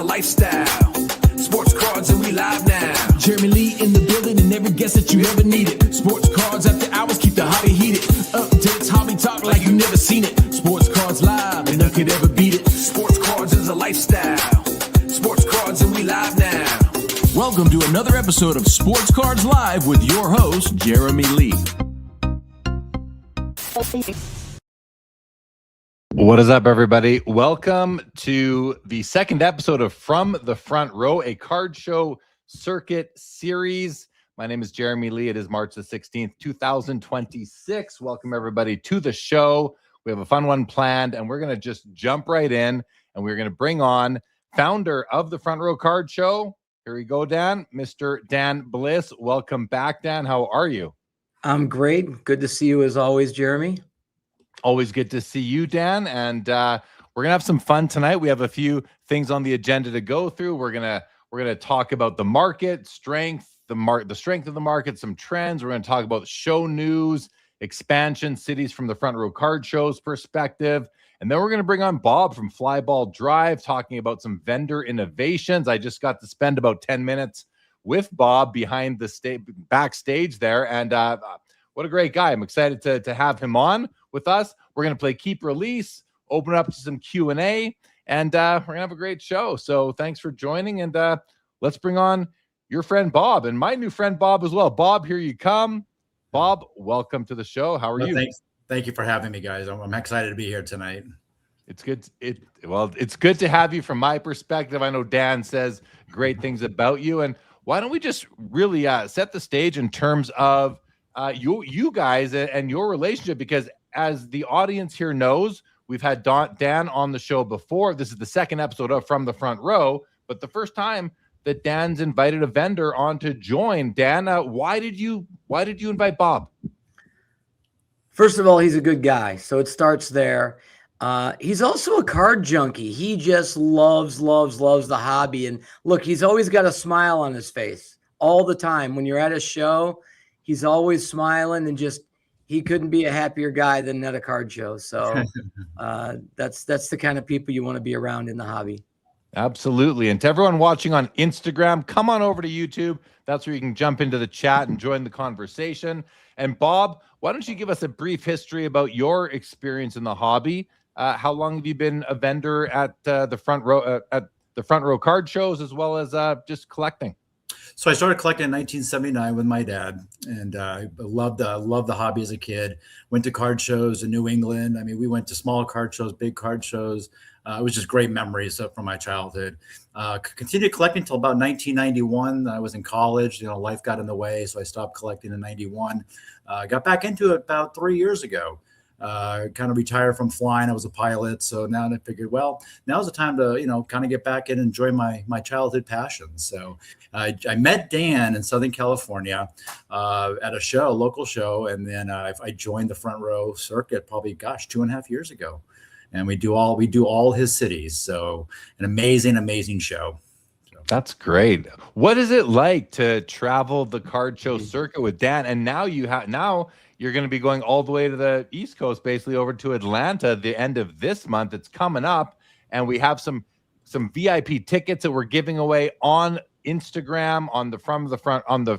a lifestyle. Sports cards and we live now. Jeremy Lee in the building and every guest that you ever needed. Sports cards after hours keep the hobby heated. Updates, hobby talk like you never seen it. Sports cards live and none could ever beat it. Sports cards is a lifestyle. Sports cards and we live now. Welcome to another episode of Sports Cards Live with your host, Jeremy Lee. What is up, everybody? Welcome to the second episode of From the Front Row, a card show circuit series. My name is Jeremy Lee. It is March the 16th, 2026. Welcome, everybody, to the show. We have a fun one planned, and we're going to just jump right in, and we're going to bring on founder of the Front Row Card Show. Here we go, Dan. Mr. Dan Bliss. Welcome back, Dan. How are you? I'm great. Good to see you as always, Jeremy. Always good to see you, Dan. And we're gonna have some fun tonight. We have a few things on the agenda to go through. We're gonna talk about the market strength, the strength of the market, some trends. We're gonna talk about show news, expansion, cities from the Front Row Card Show's perspective, and then we're gonna bring on Bob from Flyball Drive, talking about some vendor innovations. I just got to spend about 10 minutes with Bob behind the backstage there, and what a great guy. I'm excited to have him on with us. We're going to play Keep Release, open up to some Q&A, and we're going to have a great show. So thanks for joining, and let's bring on your friend Bob and my new friend Bob as well. Bob, here you come. Bob, welcome to the show. How are you? Thanks. Thank you for having me, guys. I'm excited to be here tonight. It's good. It's good to have you from my perspective. I know Dan says great things about you, and why don't we just really set the stage in terms of you guys and your relationship, because as the audience here knows, we've had Dan on the show before. This is the second episode of From the Front Row, but the first time that Dan's invited a vendor on to join. Dan, why did you invite Bob? First of all, he's a good guy, so it starts there. He's also a card junkie. He just loves the hobby. And look, he's always got a smile on his face all the time. When you're at a show, he's always smiling, and he couldn't be a happier guy than at a card show. So that's the kind of people you want to be around in the hobby. Absolutely. And to everyone watching on Instagram, come on over to YouTube. That's where you can jump into the chat and join the conversation. And Bob, why don't you give us a brief history about your experience in the hobby? How long have you been a vendor at the Front Row Card Shows, as well as just collecting? So I started collecting in 1979 with my dad, and I loved the hobby as a kid. Went to card shows in New England. I mean, we went to small card shows, big card shows. It was just great memories from my childhood. Continued collecting until about 1991. I was in college. Life got in the way, so I stopped collecting in 91. Got back into it about 3 years ago. Kind of retired from flying. I was a pilot. So now I figured, well, now's the time to, kind of get back and enjoy my childhood passions. So I met Dan in Southern California at a local show. And then I joined the Front Row circuit probably, 2.5 years ago. And we do all his cities. So an amazing show. That's great. What is it like to travel the card show circuit with Dan? And now you're going to be going all the way to the East Coast, basically over to Atlanta, the end of this month. It's coming up, and we have some VIP tickets that we're giving away on Instagram, on the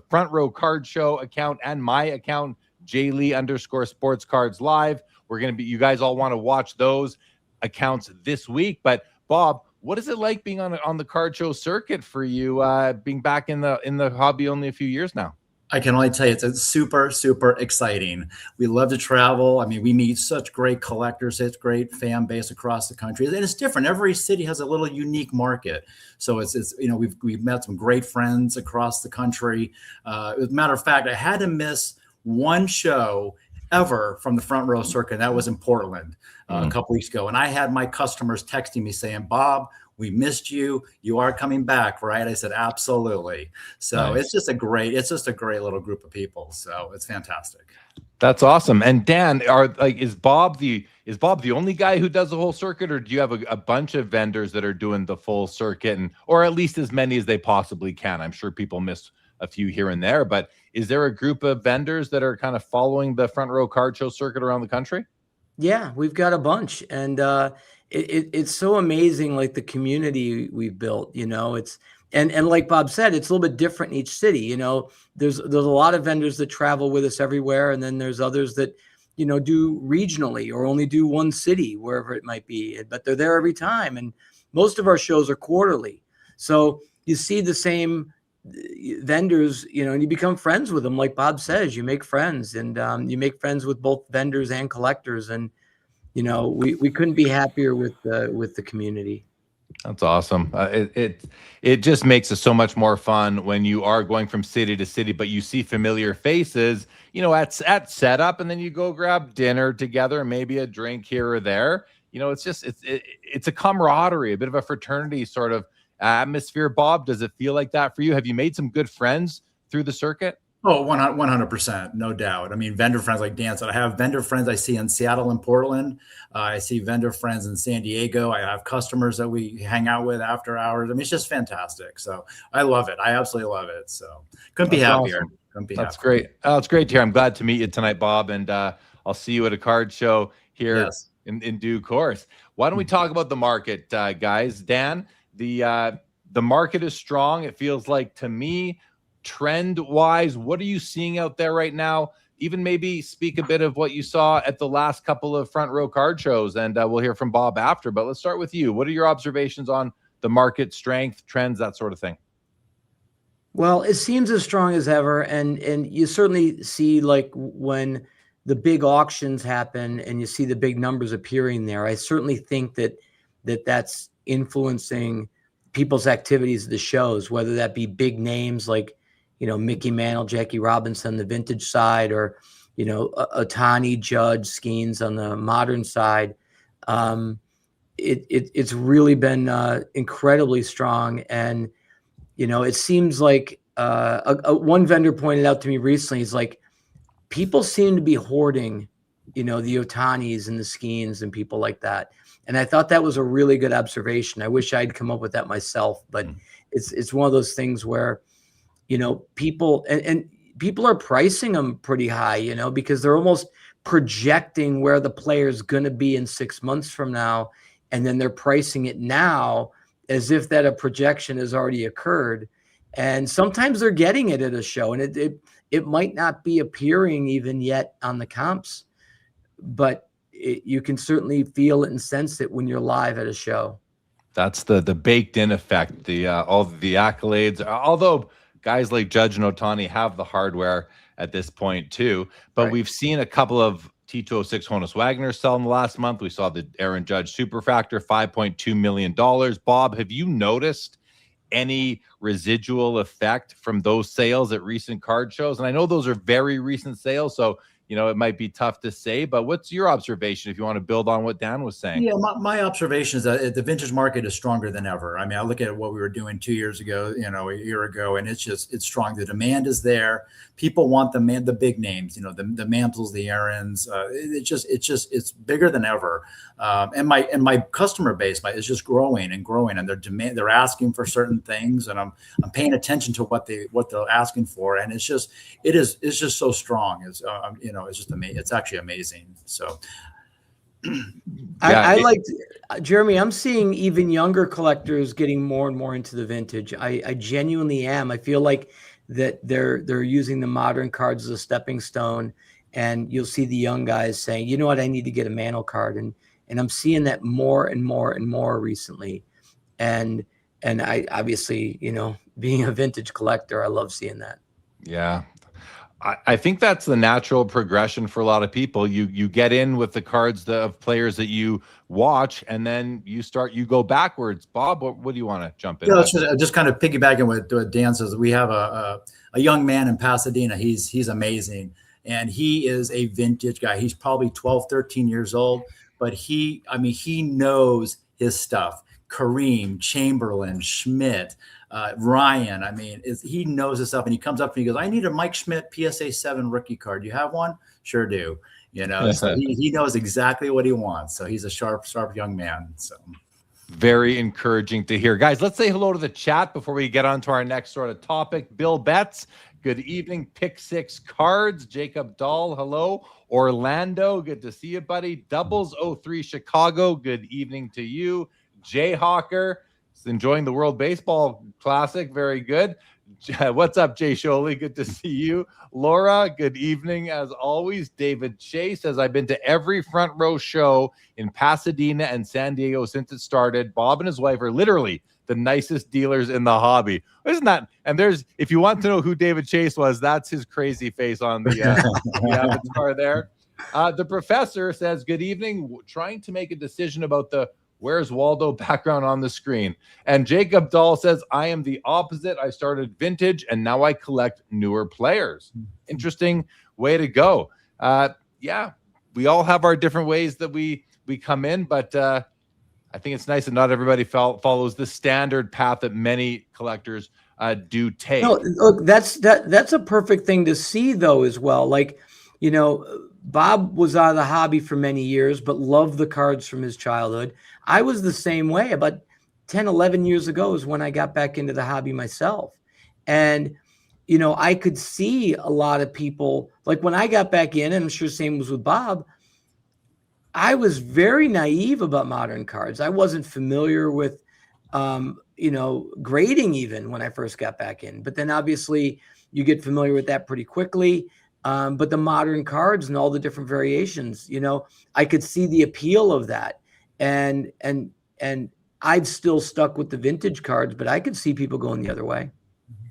Front Row Card Show account and my account, jlee_sportscards live. You guys all want to watch those accounts this week. But Bob, what is it like being on the card show circuit for you, being back in the hobby only a few years now? I can only tell you it's super exciting. We love to travel. I mean, we meet such great collectors. It's great fan base across the country, and it's different. Every city has a little unique market. So it's we've met some great friends across the country. As a matter of fact, I had to miss one show ever from the Front Row circuit. That was in Portland a couple weeks ago, and I had my customers texting me saying, "Bob, we missed you. You are coming back, right?" I said, "Absolutely." So nice. It's just a great little group of people. So it's fantastic. That's awesome. And Dan, is Bob the only guy who does the whole circuit, or do you have a bunch of vendors that are doing the full circuit, or at least as many as they possibly can? I'm sure people miss a few here and there, but is there a group of vendors that are kind of following the Front Row Card Show circuit around the country? Yeah, we've got a bunch, and it's so amazing, like the community we've built. It's and like Bob said, it's a little bit different in each city. There's a lot of vendors that travel with us everywhere, and then there's others that do regionally or only do one city, wherever it might be. But they're there every time, and most of our shows are quarterly, so you see the same vendors, and you become friends with them. Like Bob says, you make friends, and you make friends with both vendors and collectors, and we couldn't be happier with the community. That's awesome. It just makes it so much more fun when you are going from city to city, but you see familiar faces, at setup, and then you go grab dinner together, maybe a drink here or there. It's a camaraderie, a bit of a fraternity sort of atmosphere. Bob, does it feel like that for you? Have you made some good friends through the circuit? Oh, 100%, no doubt. I mean, vendor friends, like Dan said, I have vendor friends I see in Seattle and Portland. I see vendor friends in San Diego. I have customers that we hang out with after hours. I mean, it's just fantastic. So I love it. I absolutely love it. So couldn't be happier. Awesome. Couldn't be That's happier. great. Oh, it's great to hear. I'm glad to meet you tonight, Bob, and I'll see you at a card show here Yes. in due course. Why don't we talk about the market, guys? Dan, the market is strong. It feels like to me. Trend-wise, what are you seeing out there right now? Even maybe speak a bit of what you saw at the last couple of front row card shows, and we'll hear from Bob after. But let's start with you. What are your observations on the market strength, trends, that sort of thing? Well, it seems as strong as ever, and you certainly see, like, when the big auctions happen and you see the big numbers appearing there. I certainly think that's influencing people's activities at the shows, whether that be big names like Mickey Mantle, Jackie Robinson, the vintage side, or Otani, Judge, Skeens on the modern side. It's really been incredibly strong, and it seems like one vendor pointed out to me recently. He's like, people seem to be hoarding, the Otanis and the Skeens and people like that. And I thought that was a really good observation. I wish I'd come up with that myself, but it's one of those things where people and people are pricing them pretty high, because they're almost projecting where the player is going to be in 6 months from now. And then they're pricing it now as if that a projection has already occurred. And sometimes they're getting it at a show, and it might not be appearing even yet on the comps, but you can certainly feel it and sense it when you're live at a show. That's the baked in effect, all the accolades, although guys like Judge and Otani have the hardware at this point too. But Right. We've seen a couple of T206 Honus Wagner sell in the last month. We saw the Aaron Judge Superfractor, $5.2 million. Bob, have you noticed any residual effect from those sales at recent card shows? And I know those are very recent sales, so it might be tough to say, but what's your observation if you want to build on what Dan was saying? Yeah, my observation is that the vintage market is stronger than ever. I mean, I look at what we were doing 2 years ago, a year ago, and it's strong. The demand is there. People want the big names, the Mantles, the Aarons. It's bigger than ever. And my customer base is just growing and growing, and they're asking for certain things, and I'm paying attention to what they're asking for, and it's just so strong. It's just amazing. It's actually amazing. So. I like Jeremy. I'm seeing even younger collectors getting more and more into the vintage. I genuinely am. I feel like that they're using the modern cards as a stepping stone, and you'll see the young guys saying, "You know what? I need to get a Mantle card," and I'm seeing that more and more and more recently. And I obviously, being a vintage collector, I love seeing that. Yeah. I think that's the natural progression for a lot of people. You get in with the cards of players that you watch, and then you go backwards. Bob, what do you want to jump in? Yeah, just kind of piggybacking what Dan says. We have a young man in Pasadena. He's amazing, and he is a vintage guy. He's probably 12, 13 years old, but he knows his stuff. Kareem, Chamberlain, Schmidt, Ryan. He knows his stuff, and he comes up and he goes, "I need a Mike Schmidt PSA 7 rookie card. You have one?" "Sure do." So he knows exactly what he wants. So he's a sharp young man. So very encouraging to hear. Guys, let's say hello to the chat before we get on to our next sort of topic. Bill Betts, good evening. Pick Six Cards, Jacob Dahl, hello. Orlando, good to see you, buddy. Doubles 03 Chicago, good evening to you. Jayhawker, enjoying the World Baseball Classic, very good. What's up, Jay Sholey? Good to see you. Laura, good evening as always. David Chase says, I've been to every front row show in Pasadena and San Diego since it started. Bob and his wife are literally the nicest dealers in the hobby. Isn't that? And there's, if you want to know who David Chase was, that's his crazy face on the avatar there. The professor says, good evening. Trying to make a decision about the Where's Waldo background on the screen. And Jacob Dahl says, I am the opposite. I started vintage and now I collect newer players. Interesting way to go. Yeah, we all have our different ways that we come in, but I think it's nice that not everybody follows the standard path that many collectors do take. No, look, that's a perfect thing to see though as well. Like, you know, Bob was out of the hobby for many years, but loved the cards from his childhood. I was the same way. About 10, 11 years ago is when I got back into the hobby myself. And, you know, I could see a lot of people, like when I got back in, and I'm sure same was with Bob, I was very naive about modern cards. I wasn't familiar with, you know, grading even when I first got back in. But then obviously you get familiar with that pretty quickly. But the modern cards and all the different variations, you know, I could see the appeal of that. And I've still stuck with the vintage cards, but I could see people going the other way.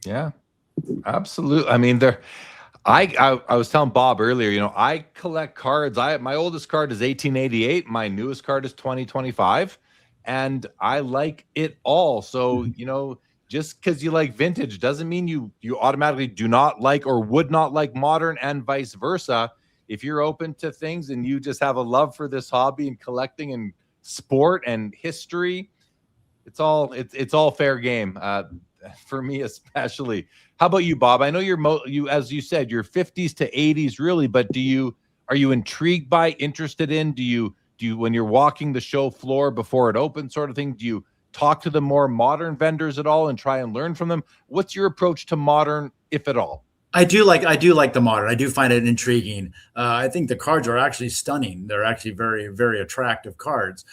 Yeah, absolutely. I mean, I was telling Bob earlier, you know, I collect cards. My oldest card is 1888. My newest card is 2025. And I like it all. So, you know, just because you like vintage doesn't mean you automatically do not like or would not like modern, and vice versa. If you're open to things and you just have a love for this hobby and collecting and sport and history, it's all fair game. For me especially. How about you, Bob? I know you as you said, you're 50s to 80s really, but are you intrigued by, interested in, do you when you're walking the show floor before it opens sort of thing, do you talk to the more modern vendors at all and try and learn from them? What's your approach to modern, if at all? I do like the modern. I do find it intriguing. I think the cards are actually stunning. They're actually very, very attractive cards.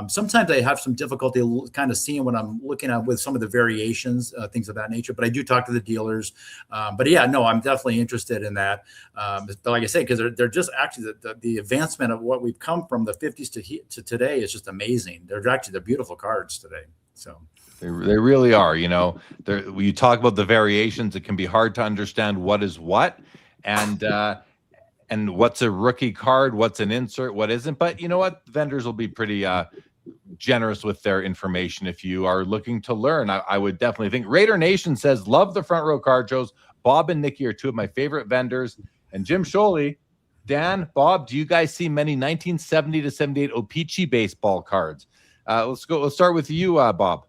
Sometimes I have some difficulty kind of seeing what I'm looking at with some of the variations, things of that nature. But I do talk to the dealers. But yeah, no, I'm definitely interested in that. But like I say, because they're just actually the advancement of what we've come from the 50s to today is just amazing. They're beautiful cards today. So. They really are, you know. When you talk about the variations, it can be hard to understand what is what, and what's a rookie card, what's an insert, what isn't. But you know what? Vendors will be pretty generous with their information if you are looking to learn. I would definitely think. Raider Nation says, love the front row card shows. Bob and Nikki are two of my favorite vendors. And Jim Sholey, Dan, Bob, do you guys see many 1970 to 78 O-Pee-Chee baseball cards? Let's start with you, Bob.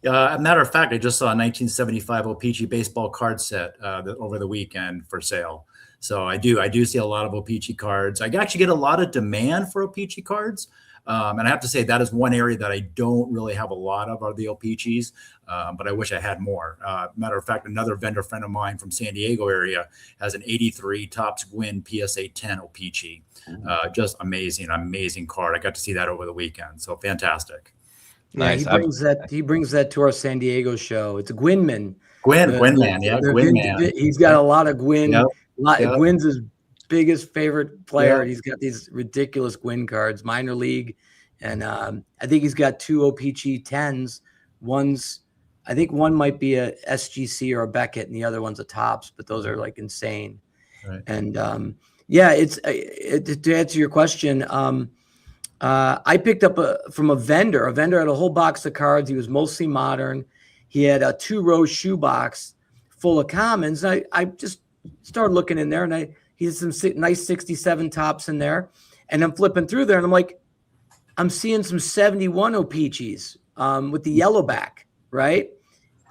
As a matter of fact, I just saw a 1975 O-Pee-Chee baseball card set over the weekend for sale. So I do see a lot of O-Pee-Chee cards. I actually get a lot of demand for O-Pee-Chee cards. And I have to say that is one area that I don't really have a lot of are the O-Pee-Chees, but I wish I had more. Matter of fact, another vendor friend of mine from San Diego area has an 83 Topps Gwynn PSA 10 O-Pee-Chee. Just amazing card. I got to see that over the weekend. So fantastic. Yeah, nice. He brings that to our San Diego show. It's a Gwynman. Gwynman, yeah, Gwynman. He's got a lot of Gwynn. Yep. Gwynn's his biggest favorite player. Yep. He's got these ridiculous Gwynn cards, minor league, and I think he's got two O-Pee-Chee 10s. I think one might be a SGC or a Beckett, and the other one's a Topps. But those are like insane. Right. And to answer your question. I picked up from a vendor. A vendor had a whole box of cards. He was mostly modern. He had a 2-row shoebox full of commons. I just started looking in there, and he had some nice 67 Topps in there. And I'm flipping through there, and I'm like, I'm seeing some 71 O-Pee-Chees with the yellow back, right?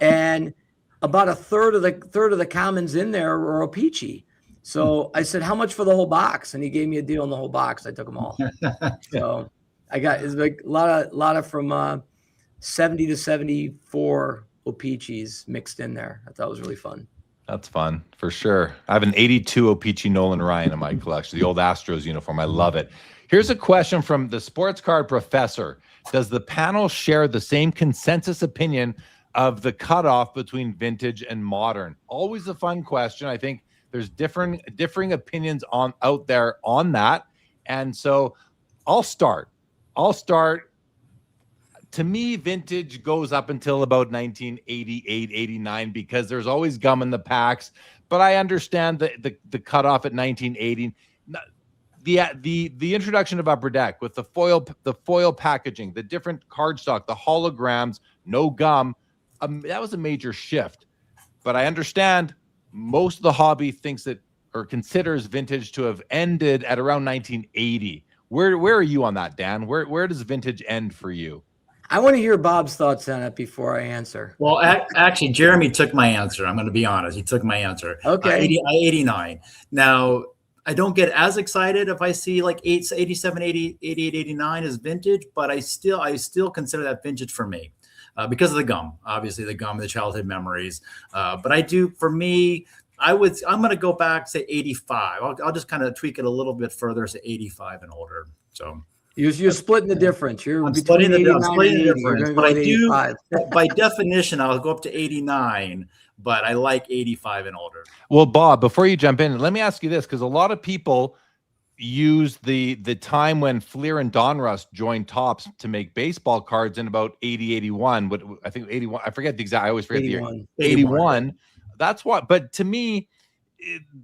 And about a third of the commons in there were O-Pee-Chee. So I said, how much for the whole box? And he gave me a deal on the whole box. I took them all. So it's like a lot of from 70 to 74 O-Pee-Chees mixed in there. I thought it was really fun. That's fun for sure. I have an 82 O-Pee-Chee Nolan Ryan in my collection, the old Astros uniform. I love it. Here's a question from the sports card professor. Does the panel share the same consensus opinion of the cutoff between vintage and modern? Always a fun question. I think there's differing opinions out there on that. And so I'll start. To me, vintage goes up until about 1988, 89, because there's always gum in the packs. But I understand the cutoff at 1980. The introduction of Upper Deck with the foil packaging, the different cardstock, the holograms, no gum, that was a major shift. But I understand most of the hobby thinks that or considers vintage to have ended at around 1980. Where are you on that, Dan? Where does vintage end for you? I want to hear Bob's thoughts on it before I answer. Well, actually, Jeremy took my answer. I'm going to be honest. He took my answer. Okay. 89. Now, I don't get as excited if I see like 87, 88, 89 as vintage, but I still consider that vintage for me because of the gum. Obviously, the gum, the childhood memories. But I do, for me, I'm going to go back, say 85. I'll just kind of tweak it a little bit further, say 85 and older. So. You're splitting the difference. I'm splitting the difference, but I do, by definition, I'll go up to 89, but I like 85 and older. Well, Bob, before you jump in, let me ask you this, because a lot of people use the time when Fleer and Donruss joined Topps to make baseball cards in about 80, 81. But I think 81, I forget the exact, I always forget 81. the year. 81. That's what, but to me,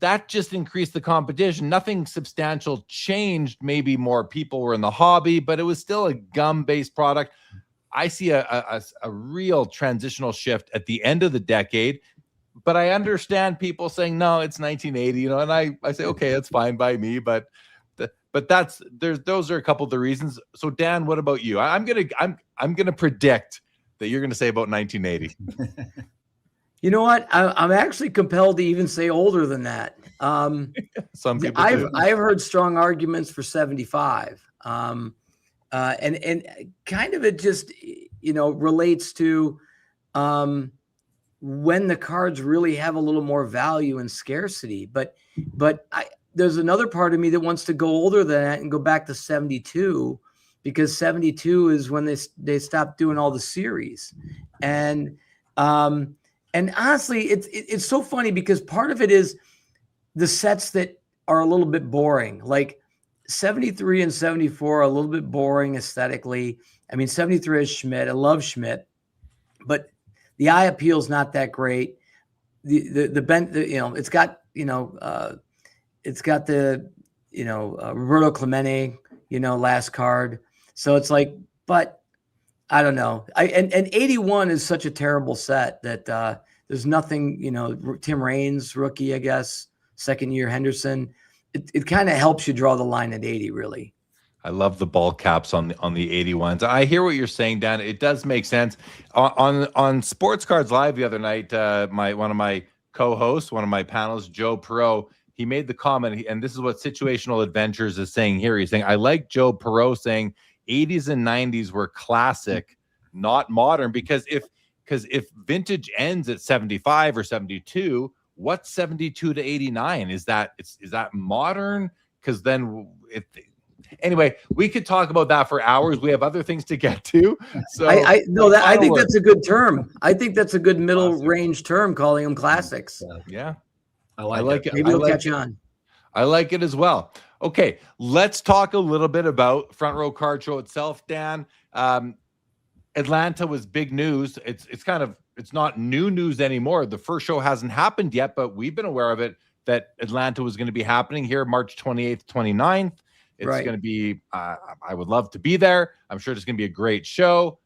that just increased the competition. Nothing substantial changed. Maybe more people were in the hobby, but it was still a gum-based product. I see a real transitional shift at the end of the decade, but I understand people saying, no, it's 1980, and I say, okay, that's fine by me, but those are a couple of the reasons. So Dan, what about you? I'm gonna predict that you're gonna say about 1980. You know what? I'm actually compelled to even say older than that. Some people I've heard strong arguments for 75. And kind of it just, relates to when the cards really have a little more value and scarcity. But there's another part of me that wants to go older than that and go back to 72, because 72 is when they stopped doing all the series. And honestly, it's so funny because part of it is the sets that are a little bit boring. Like 73 and 74 are a little bit boring aesthetically. I mean, 73 is Schmidt. I love Schmidt, but the eye appeal is not that great. It's got the Roberto Clemente, last card. So it's like, but I don't know. And 81 is such a terrible set that there's nothing, Tim Raines, rookie, I guess, second year Henderson. It kind of helps you draw the line at 80, really. I love the ball caps on the 81s. I hear what you're saying, Dan. It does make sense. On Sports Cards Live the other night, one of my co-hosts, one of my panelists, Joe Perot, he made the comment, and this is what Situational Adventures is saying here. He's saying, I like Joe Perot saying 80s and 90s were classic, not modern, because if vintage ends at 75 or 72, what's 72 to 89? Is that modern? Because then anyway, we could talk about that for hours. We have other things to get to. So I think that's a good term. I think that's a good middle range term, calling them classics. Yeah. I like it. Maybe it'll catch on. I like it as well. Okay, let's talk a little bit about Front Row Card Show itself, Dan. Atlanta was big news. It's not new news anymore. The first show hasn't happened yet, but we've been aware of it, that Atlanta was going to be happening here March 28th, 29th. It's right. going to be, I would love to be there. I'm sure it's going to be a great show.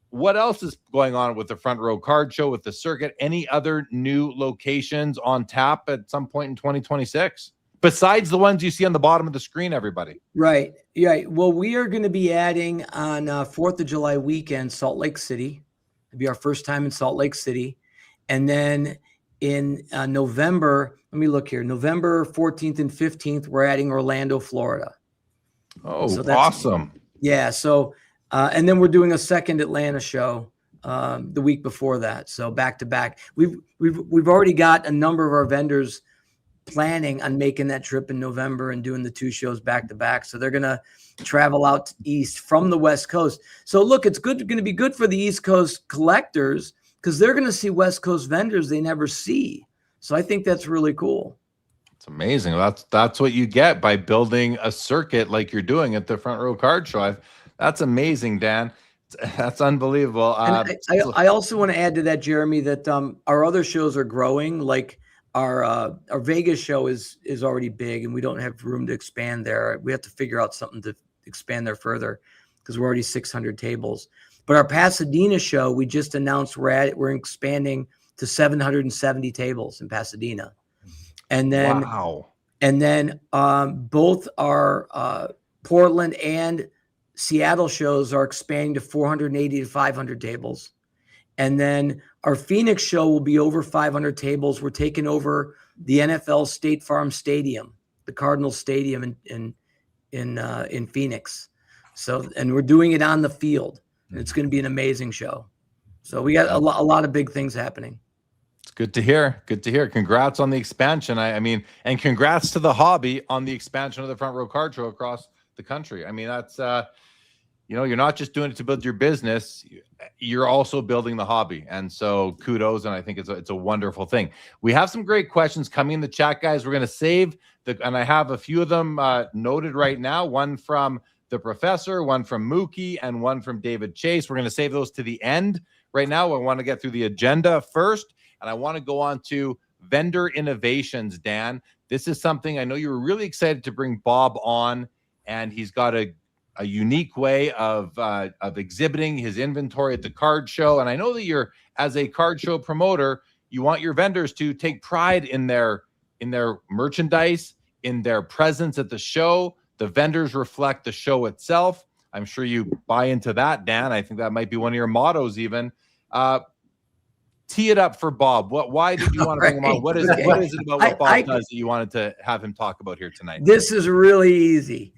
What else is going on with the Front Row Card Show, with the circuit? Any other new locations on tap at some point in 2026? Besides the ones you see on the bottom of the screen, everybody. Right. Yeah. Well, we are going to be adding on 4th of July weekend, Salt Lake City. It'll be our first time in Salt Lake City. And then in November, let me look here, November 14th and 15th, we're adding Orlando, Florida. Oh, so awesome. Yeah. So, and then we're doing a second Atlanta show the week before that. So back to back. We've already got a number of our vendors planning on making that trip in November and doing the 2 shows back to back. So they're going to travel out east from the West Coast. So look, it's going to be good for the East Coast collectors because they're going to see West Coast vendors they never see. So I think that's really cool. It's amazing. That's what you get by building a circuit like you're doing at the Front Row Card Show. That's amazing, Dan. That's unbelievable. And I also want to add to that, Jeremy, that our other shows are growing. Like our Vegas show is already big, and we don't have room to expand there. We have to figure out something to expand there further because we're already 600 tables. But our Pasadena show, we just announced we're expanding to 770 tables in Pasadena. And then, wow. And then both our Portland and Seattle shows are expanding to 480 to 500 tables. And then our Phoenix show will be over 500 tables. We're taking over the NFL State Farm Stadium, the Cardinals Stadium in Phoenix. So, and we're doing it on the field. And it's going to be an amazing show. So we got a lot of big things happening. It's good to hear. Good to hear. Congrats on the expansion. I mean, and congrats to the hobby on the expansion of the Front Row Card Show across the country. I mean, that's, you're not just doing it to build your business. You're also building the hobby. And so kudos. And I think it's a wonderful thing. We have some great questions coming in the chat, guys. We're going to save and I have a few of them noted right now. One from the Professor, one from Mookie, and one from David Chase. We're going to save those to the end. Right now, I want to get through the agenda first, and I want to go on to vendor innovations, Dan. This is something I know you were really excited to bring Bob on, and he's got a unique way of exhibiting his inventory at the card show. And I know that you're, as a card show promoter, you want your vendors to take pride in their merchandise, in their presence at the show. The vendors reflect the show itself. I'm sure you buy into that, Dan. I think that might be one of your mottos even. Tee it up for Bob. Why did you want to bring him on? What is it about what Bob does that you wanted to have him talk about here tonight? This is really easy.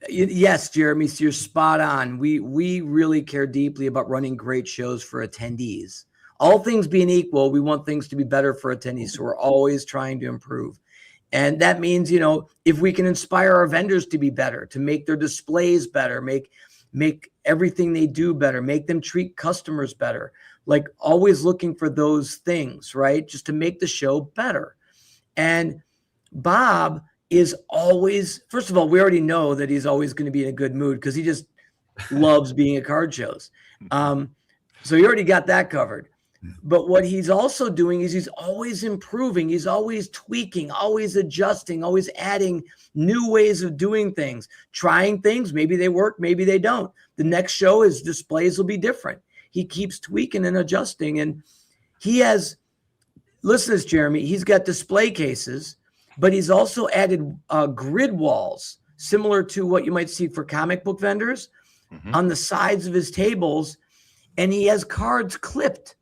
Yes, Jeremy, so you're spot on. We really care deeply about running great shows for attendees. All things being equal, we want things to be better for attendees. So we're always trying to improve. And that means, if we can inspire our vendors to be better, to make their displays better, make everything they do better, make them treat customers better, like always looking for those things, right? Just to make the show better. And Bob is always, first of all, we already know that he's always going to be in a good mood because he just loves being at card shows. So you already got that covered. But what he's also doing is he's always improving. He's always tweaking, always adjusting, always adding new ways of doing things, trying things. Maybe they work, maybe they don't. The next show, his displays will be different. He keeps tweaking and adjusting. And he has, listen to this, Jeremy, he's got display cases, but he's also added grid walls, similar to what you might see for comic book vendors on the sides of his tables. And he has cards clipped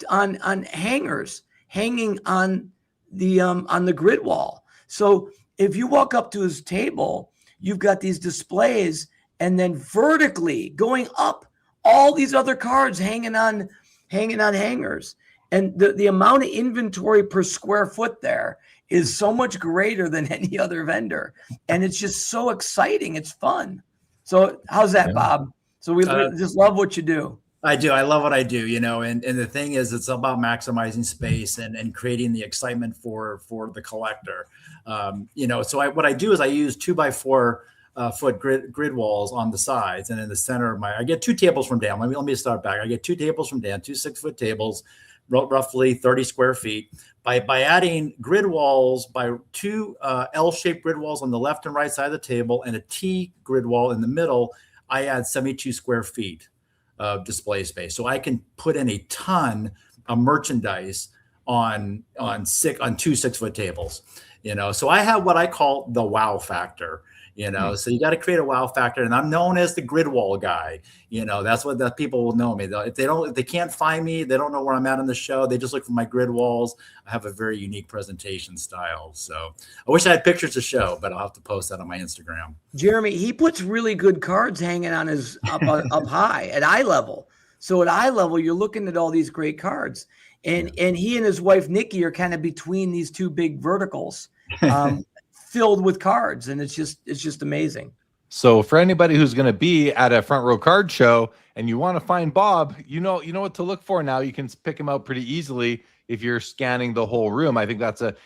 on hangers, hanging on the grid wall. So if you walk up to his table, you've got these displays, and then vertically going up, all these other cards hanging on hangers. And the amount of inventory per square foot there is so much greater than any other vendor. And it's just so exciting. It's fun. So how's that, Bob? So we just love what you do. I do. I love what I do, and the thing is, it's about maximizing space and creating the excitement for the collector. So what I do is I use 2x4 foot grid walls on the sides, and in the center of I get 2 tables from Dan. Let me start back. I get 2 tables from Dan, 2 6-foot tables, roughly 30 square feet. By adding grid walls, by 2 L-shaped grid walls on the left and right side of the table, and a T grid wall in the middle, I add 72 square feet of display space. So I can put in a ton of merchandise on 2 6-foot tables, so I have what I call the wow factor, so you got to create a wow factor. And I'm known as the grid wall guy. That's what the people will know me. If they can't find me, they don't know where I'm at on the show. They just look for my grid walls. I have a very unique presentation style. So I wish I had pictures to show, but I'll have to post that on my Instagram. Jeremy, he puts really good cards hanging on his up high at eye level. So at eye level, you're looking at all these great cards, and he and his wife Nikki are kind of between these two big verticals, filled with cards, and it's just amazing. So for anybody who's going to be at a front row card show and you want to find Bob, you know what to look for now. You can pick him out pretty easily if you're scanning the whole room. I think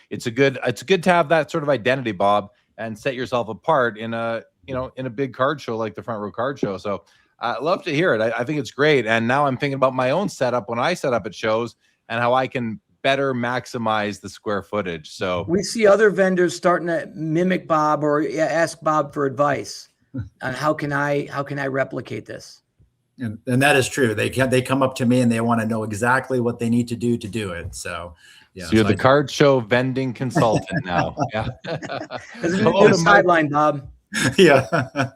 it's good to have that sort of identity, Bob, and set yourself apart in a big card show like the front row card show. So I love to hear it. I think it's great. And now I'm thinking about my own setup when I set up at shows and how I can better maximize the square footage. So we see other vendors starting to mimic Bob or ask Bob for advice on how can I replicate this. And that is true. They come up to me and they want to know exactly what they need to do it. So, yeah. So you're the card show vending consultant now. Yeah. Hello to sideline, Bob. Yeah.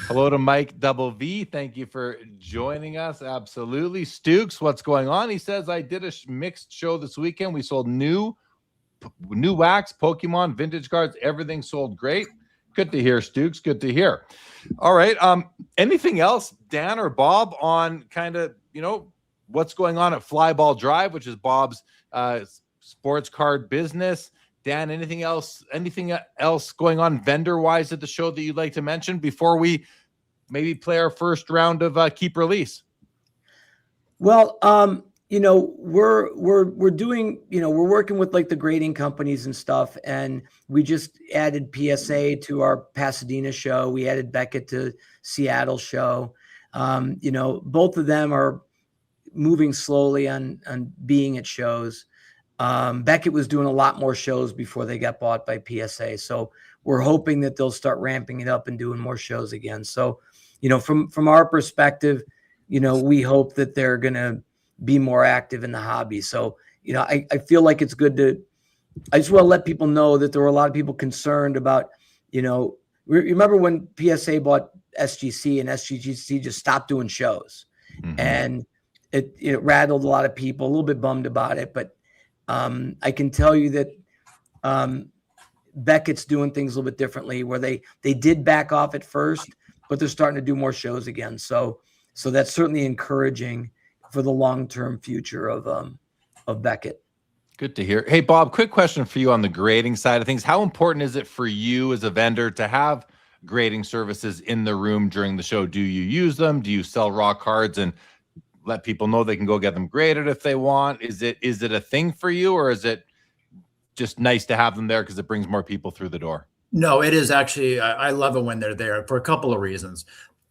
Hello to Mike Double V. Thank you for joining us. Absolutely. Stukes, what's going on? He says, I did a mixed show this weekend. We sold new wax, Pokemon, vintage cards. Everything sold great. Good to hear, Stukes. Good to hear. All right. Anything else, Dan or Bob, on kind of, what's going on at Flyball Drive, which is Bob's sports card business? Dan, anything else going on vendor-wise at the show that you'd like to mention before we maybe play our first round of Keep Release? Well, we're doing, we're working with like the grading companies and stuff, and we just added PSA to our Pasadena show. We added Beckett to Seattle show. Both of them are moving slowly on being at shows. Beckett was doing a lot more shows before they got bought by PSA. So we're hoping that they'll start ramping it up and doing more shows again. So, from our perspective, we hope that they're going to be more active in the hobby. So, I feel like it's good I just want to let people know that there were a lot of people concerned about, remember when PSA bought SGC and SGC just stopped doing shows, and it rattled a lot of people, a little bit bummed about it, but I can tell you that Beckett's doing things a little bit differently, where they did back off at first, but they're starting to do more shows again. So that's certainly encouraging for the long-term future of Beckett. Good to hear. Hey, Bob, quick question for you on the grading side of things. How important is it for you as a vendor to have grading services in the room during the show? Do you use them? Do you sell raw cards and let people know they can go get them graded if they want? Is it a thing for you, or is it just nice to have them there because it brings more people through the door? No, it is actually, I love it when they're there for a couple of reasons.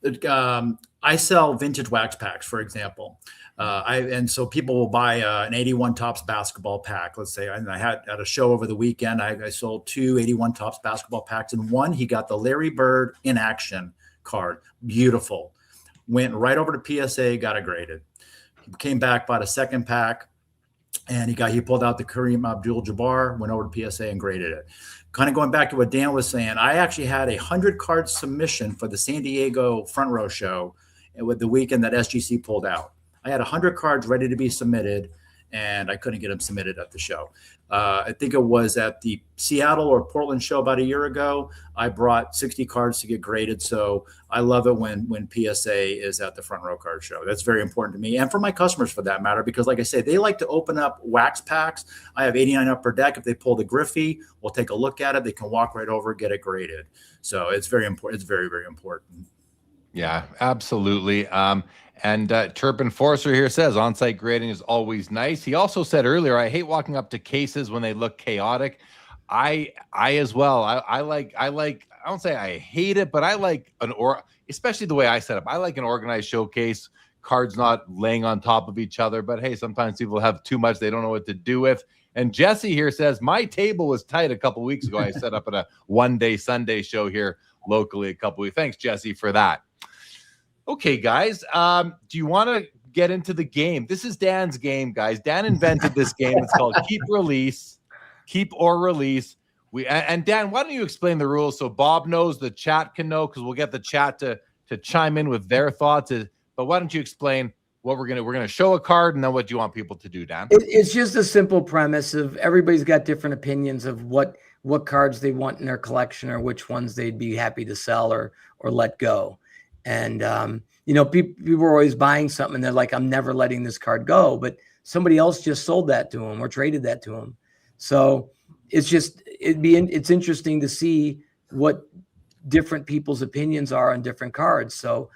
I sell vintage wax packs, for example. And so people will buy an 81 Topps basketball pack. Let's say I had at a show over the weekend, I sold 2 81 Topps basketball packs, and one, he got the Larry Bird in action card. Beautiful. Went right over to PSA, got it graded. He came back, bought a second pack, and he pulled out the Kareem Abdul-Jabbar, went over to PSA and graded it. Kind of going back to what Dan was saying, I actually had 100 card submission for the San Diego front row show with the weekend that SGC pulled out. I had 100 cards ready to be submitted, and I couldn't get them submitted at the show. I think it was at the Seattle or Portland show about a year ago. I brought 60 cards to get graded. So I love it when PSA is at the front row card show. That's very important to me, and for my customers for that matter, because like I say, they like to open up wax packs. I have 89 upper deck. If they pull the Griffey, we'll take a look at it. They can walk right over, get it graded. So it's very important. It's very, very important. Yeah, absolutely. And Chirp Enforcer here says on-site grading is always nice. He also said earlier, I hate walking up to cases when they look chaotic. I as well. I don't say I hate it, but I like especially the way I set up. I like an organized showcase, cards not laying on top of each other. But hey, sometimes people have too much they don't know what to do with. And Jesse here says, my table was tight a couple weeks ago. I set up at a one-day Sunday show here locally a couple weeks. Thanks, Jesse, for that. Okay, guys, do you want to get into the game? This is Dan's game, guys. Dan invented this game. It's called Keep or Release. And Dan, why don't you explain the rules so Bob knows, the chat can know, because we'll get the chat to chime in with their thoughts. But why don't you explain what we're gonna show a card, and then what do you want people to do, Dan? It's just a simple premise of everybody's got different opinions of what cards they want in their collection, or which ones they'd be happy to sell or let go. And people are always buying something and they're like, I'm never letting this card go, but somebody else just sold that to them or traded that to them. So it's interesting to see what different people's opinions are on different cards. So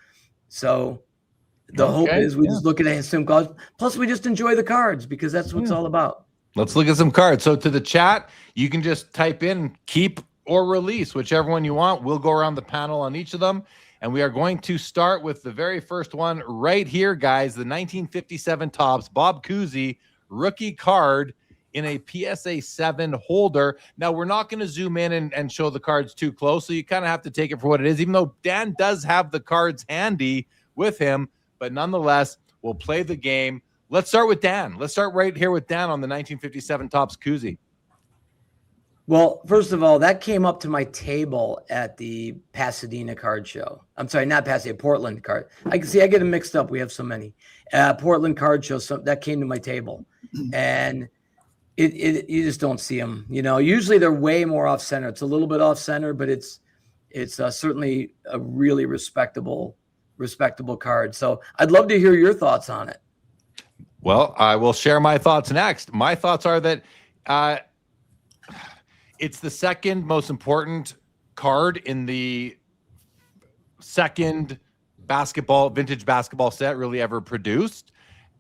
the hope is we just look at some cards. Plus, we just enjoy the cards because that's what it's all about. Let's look at some cards. So to the chat, you can just type in keep or release, whichever one you want. We'll go around the panel on each of them. And we are going to start with the very first one right here, guys. The 1957 Topps Bob Cousy rookie card in a PSA 7 holder. Now, we're not going to zoom in and show the cards too close, so you kind of have to take it for what it is, even though Dan does have the cards handy with him. But nonetheless, we'll play the game. Let's start with Dan. Let's start right here with Dan on the 1957 Topps Cousy. Well, first of all, that came up to my table at the Pasadena card show. I'm sorry, not Pasadena, Portland card. I can see I get them mixed up. We have so many. Portland card show. So that came to my table, and you just don't see them. Usually they're way more off center. It's a little bit off center, but it's certainly a really respectable card. So I'd love to hear your thoughts on it. Well, I will share my thoughts next. My thoughts are that it's the second most important card in the second vintage basketball set really ever produced,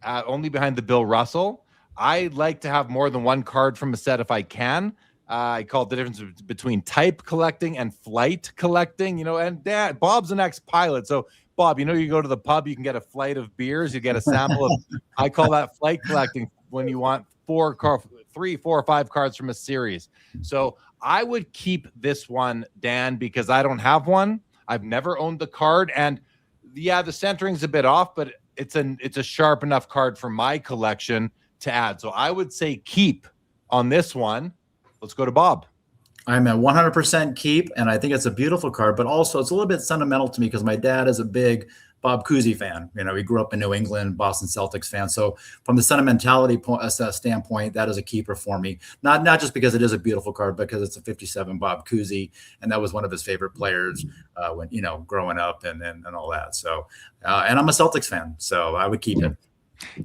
only behind the Bill Russell. I like to have more than one card from a set if I can. I call it the difference between type collecting and flight collecting, and Bob's an ex-pilot. So Bob, you go to the pub, you can get a flight of beers, you get a sample of, I call that flight collecting when you want 3, 4, or 5 cards from a series. So I would keep this one, Dan, because I don't have one. I've never owned the card. And yeah, the centering's a bit off, but it's a sharp enough card for my collection to add. So I would say keep on this one. Let's go to Bob. I'm at 100% keep, and I think it's a beautiful card, but also it's a little bit sentimental to me because my dad is a big Bob Cousy fan. He grew up in New England, Boston Celtics fan. So from the sentimentality standpoint, that is a keeper for me. Not just because it is a beautiful card, but because it's a 57 Bob Cousy, and that was one of his favorite players when growing up and all that. So and I'm a Celtics fan, so I would keep it.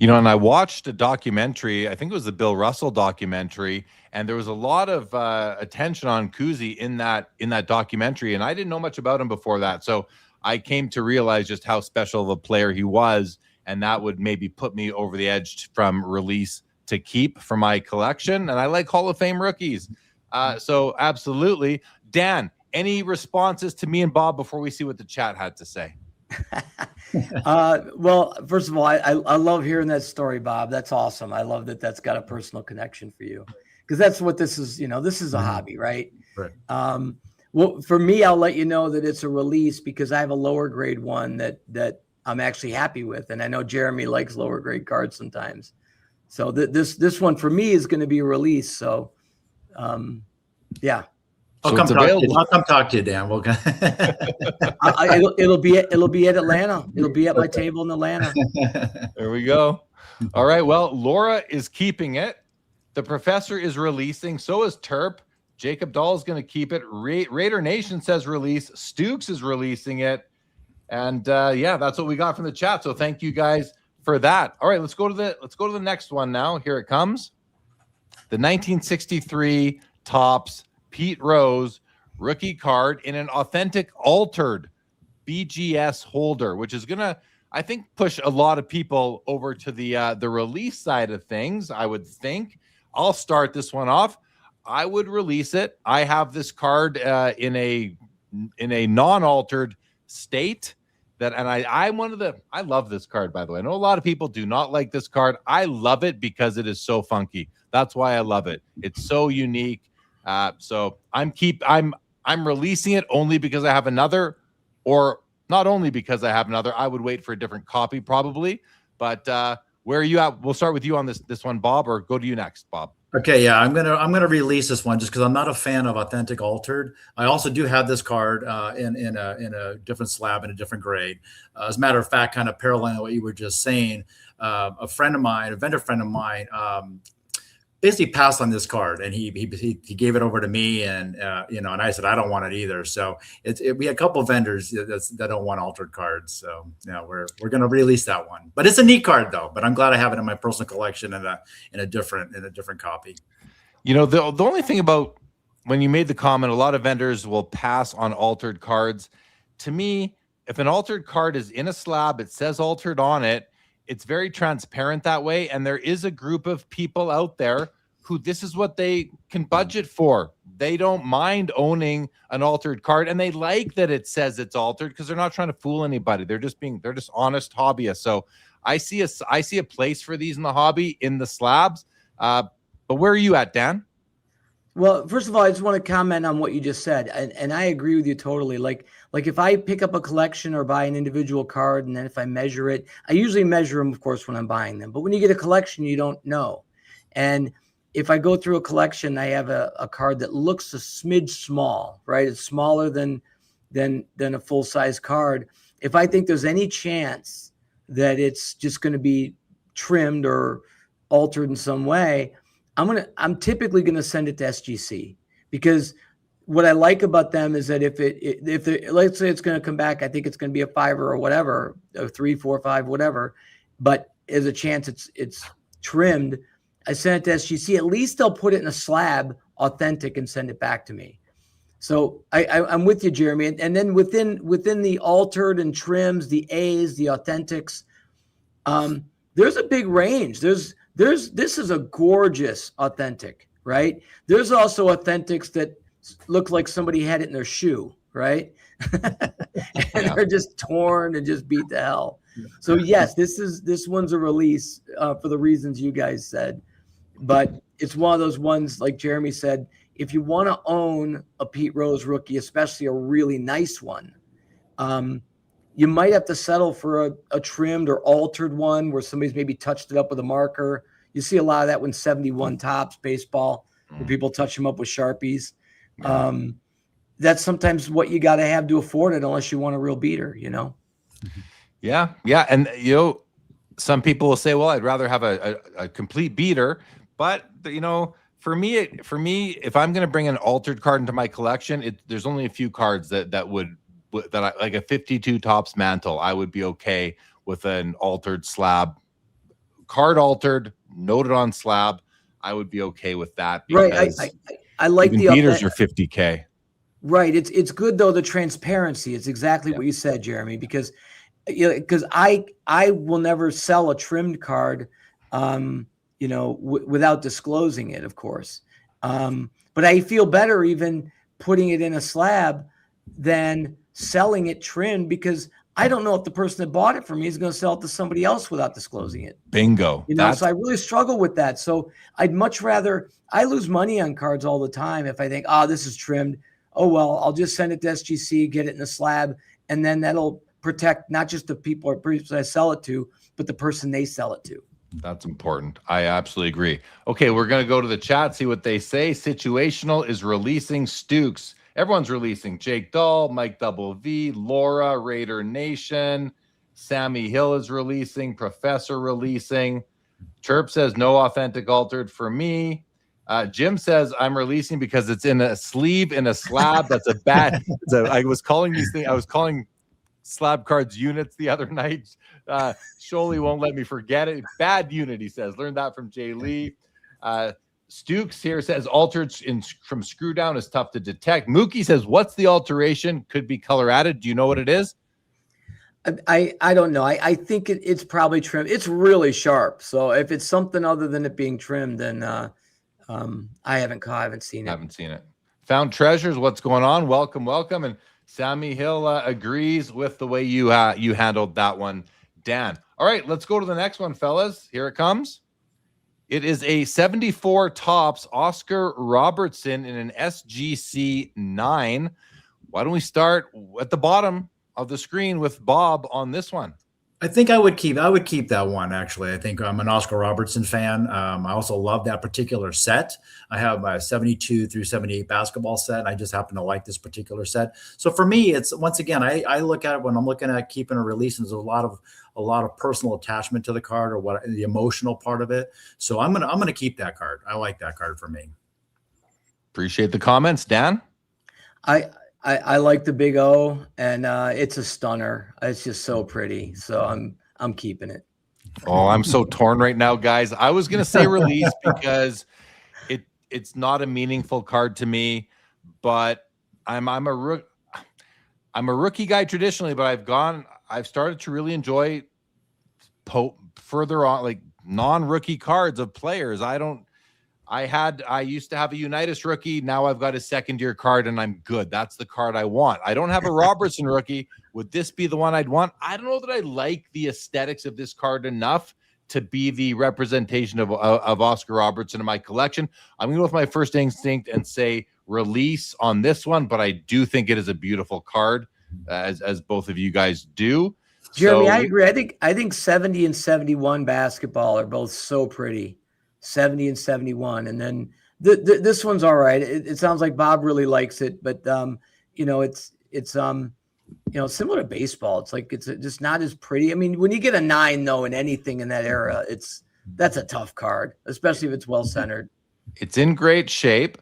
And I watched a documentary, I think it was the Bill Russell documentary, and there was a lot of attention on Cousy in that documentary, and I didn't know much about him before that. So I came to realize just how special of a player he was, and that would maybe put me over the edge from release to keep for my collection. And I like Hall of Fame rookies. So absolutely. Dan, any responses to me and Bob before we see what the chat had to say? Well, first of all, I love hearing that story, Bob. That's awesome. I love that that's got a personal connection for you, because that's what this is. This is a hobby, right? Right. Well, for me, I'll let you know that it's a release because I have a lower grade one that I'm actually happy with, and I know Jeremy likes lower grade cards sometimes. So this one for me is going to be a release. So, yeah. I'll come talk to you, Dan. We'll it'll be at Atlanta. It'll be at my table in Atlanta. There we go. All right. Well, Laura is keeping it. The professor is releasing. So is Terp. Jacob Dahl is going to keep it. Raider Nation says release. Stooks is releasing it. And yeah, that's what we got from the chat. So thank you guys for that. All right, let's go to the next one now. Here it comes. The 1963 Topps Pete Rose rookie card in an authentic altered BGS holder, which is going to, I think, push a lot of people over to the release side of things, I would think. I'll start this one off. I would release it. I have this card in a non-altered state and I love this card, by the way. I know a lot of people do not like this card. I love it because it is so funky. That's why I love it. It's so unique. So I'm releasing it only because I have another, or not only because I have another. I would wait for a different copy probably. But where are you at? We'll start with you on this one, Bob, or go to you next, Bob. Okay, yeah, I'm gonna release this one just because I'm not a fan of authentic altered. I also do have this card in a different slab in a different grade. As a matter of fact, kind of paralleling what you were just saying, a vendor friend of mine, basically passed on this card, and he gave it over to me, and and I said I don't want it either. So we had a couple of vendors that don't want altered cards. So we're going to release that one. But it's a neat card though. But I'm glad I have it in my personal collection in a different copy. The only thing about when you made the comment, a lot of vendors will pass on altered cards. To me, if an altered card is in a slab, it says altered on it. It's very transparent that way. And there is a group of people out there who this is what they can budget for. They don't mind owning an altered card, and they like that it says it's altered because they're not trying to fool anybody. They're just honest hobbyists. So I see a place for these in the hobby in the slabs. But where are you at, Dan? Well, first of all, I just want to comment on what you just said, and I agree with you totally. Like if I pick up a collection or buy an individual card, and then if I measure it, I usually measure them, of course, when I'm buying them. But when you get a collection, you don't know. And if I go through a collection, I have a card that looks a smidge small, right? It's smaller than a full size card. If I think there's any chance that it's just going to be trimmed or altered in some way, I'm typically going to send it to SGC, because what I like about them is that if let's say it's going to come back, I think it's going to be a 5 or whatever, a 3, 4, 5, whatever, but there's a chance it's trimmed. I send it to SGC. At least they'll put it in a slab, authentic, and send it back to me. So I'm with you, Jeremy. And then within the altered and trims, the A's, the authentics, there's a big range. This is a gorgeous authentic, right? There's also authentics that look like somebody had it in their shoe, right? And they're just torn and just beat to hell. So yes, this one's a release for the reasons you guys said, but it's one of those ones, like Jeremy said, if you want to own a Pete Rose rookie, especially a really nice one, you might have to settle for a trimmed or altered one where somebody's maybe touched it up with a marker. You see a lot of that when 71 Topps baseball, where people touch them up with Sharpies. That's sometimes what you got to have to afford it, unless you want a real beater, Yeah. And, some people will say, well, I'd rather have a complete beater. But, for me, if I'm going to bring an altered card into my collection, there's only a few cards that I like. A 52 Topps mantle, I would be okay with an altered slab. Card altered, noted on slab, I would be okay with that. Right. I like the beaters are $50K. Right. It's good though, the transparency. It's exactly what you said, Jeremy, because I will never sell a trimmed card, without disclosing it, of course. But I feel better even putting it in a slab than selling it trimmed, because I don't know if the person that bought it from me is going to sell it to somebody else without disclosing it. Bingo. So I really struggle with that. So I'd much rather, I lose money on cards all the time if I think, this is trimmed. Oh, well, I'll just send it to SGC, get it in a slab, and then that'll protect not just the people I sell it to, but the person they sell it to. That's important. I absolutely agree. Okay, we're going to go to the chat, see what they say. Situational is releasing Stukes. Everyone's releasing. Jake Dahl, Mike Double V, Laura, Raider Nation, Sammy Hill is releasing, Professor releasing. Chirp says no authentic altered for me. Jim says I'm releasing because it's in a sleeve in a slab. That's a bad. I was calling these things. I was calling slab cards units the other night. Sholey won't let me forget it. Bad unit, he says. Learned that from Jay Lee. Stukes here says altered from screw down is tough to detect. Mookie says, what's the alteration? Could be color added. Do you know what it is? I don't know. I think it's probably trimmed. It's really sharp. So if it's something other than it being trimmed, then I haven't seen it. Found treasures. What's going on? Welcome. And Sammy Hill agrees with the way you handled that one, Dan. All right, let's go to the next one, fellas. Here it comes. It is a 74 Topps Oscar Robertson in an SGC 9. Why don't we start at the bottom of the screen with Bob on this one? I think I would keep that one, actually. I think I'm an Oscar Robertson fan. I also love that particular set. I have a 72 through 78 basketball set, and I just happen to like this particular set. So for me, it's, once again, I look at it when I'm looking at keeping a release, and there's a lot of personal attachment to the card, or what the emotional part of it. So I'm gonna keep that card. I like that card for me. Appreciate the comments, Dan. I like the Big O, and it's a stunner. It's just so pretty. So I'm keeping it. Oh, I'm so torn right now, guys. I was gonna say release because it's not a meaningful card to me, but I'm a rookie guy traditionally, but I've started to really enjoy further on, like non-rookie cards of players. I used to have a Unitas rookie. Now I've got a second year card and I'm good. That's the card I want. I don't have a Robertson rookie. Would this be the one I'd want? I don't know that I like the aesthetics of this card enough to be the representation of Oscar Robertson in my collection. I'm going to go with my first instinct and say release on this one, but I do think it is a beautiful card, as both of you guys do. Jeremy, I agree. I think 70 and 71 basketball are both so pretty. 70 and 71, and then this one's all right. It sounds like Bob really likes it, but it's similar to baseball. It's like it's just not as pretty. I mean, when you get a 9 though in anything in that era, that's a tough card, especially if it's well centered. It's in great shape.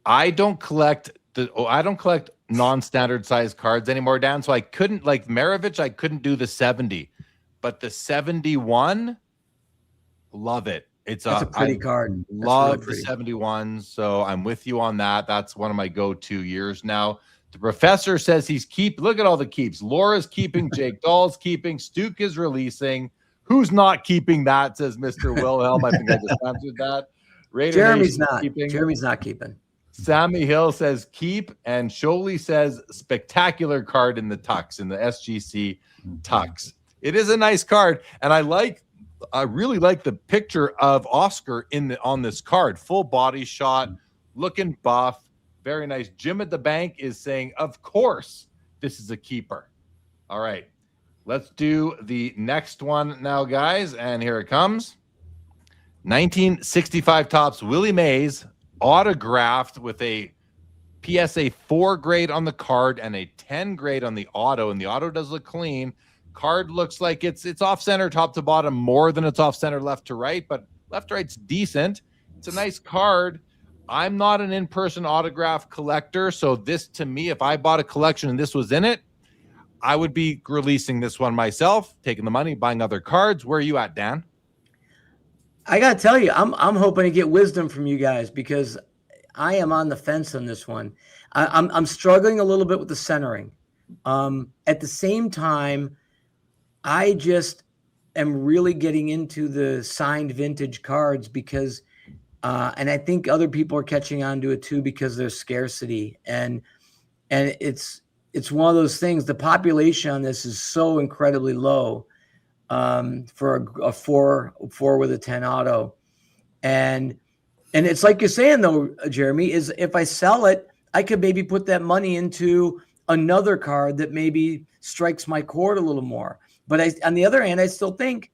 I don't collect non-standard size cards anymore, Dan. So I couldn't, like Maravich, I couldn't do the 70, but the 71, love it. That's a pretty card. Love the 71. So I'm with you on that. That's one of my go-to years now. The professor says look at all the keeps. Laura's keeping, Jake Dahl's keeping, Stuke is releasing. Who's not keeping that, says Mr. Wilhelm. I think I just answered that. Jeremy's not keeping. Sammy Hill says keep, and Sholey says spectacular card in the tux, in the SGC tux. It is a nice card, and I really like the picture of Oscar on this card. Full body shot, looking buff, very nice. Jim at the bank is saying, of course, this is a keeper. All right, let's do the next one now, guys, and here it comes. 1965 Topps Willie Mays, autographed with a PSA 4 grade on the card and a 10 grade on the auto, and the auto does look clean. Card looks like it's off center top to bottom more than it's off center left to right, but left to right's decent. It's a nice card. I'm not an in-person autograph collector, so this, to me, if I bought a collection and this was in it, I would be releasing this one myself, taking the money, buying other cards. Where are you at, Dan? I gotta tell you, I'm hoping to get wisdom from you guys, because I am on the fence on this one. I'm struggling a little bit with the centering. At the same time, I just am really getting into the signed vintage cards because, and I think other people are catching on to it too, because there's scarcity, and it's one of those things. The population on this is so incredibly low for a 4 with a 10 auto, and it's like you're saying though, Jeremy, is if I sell it, I could maybe put that money into another card that maybe strikes my chord a little more. But on the other hand, I still think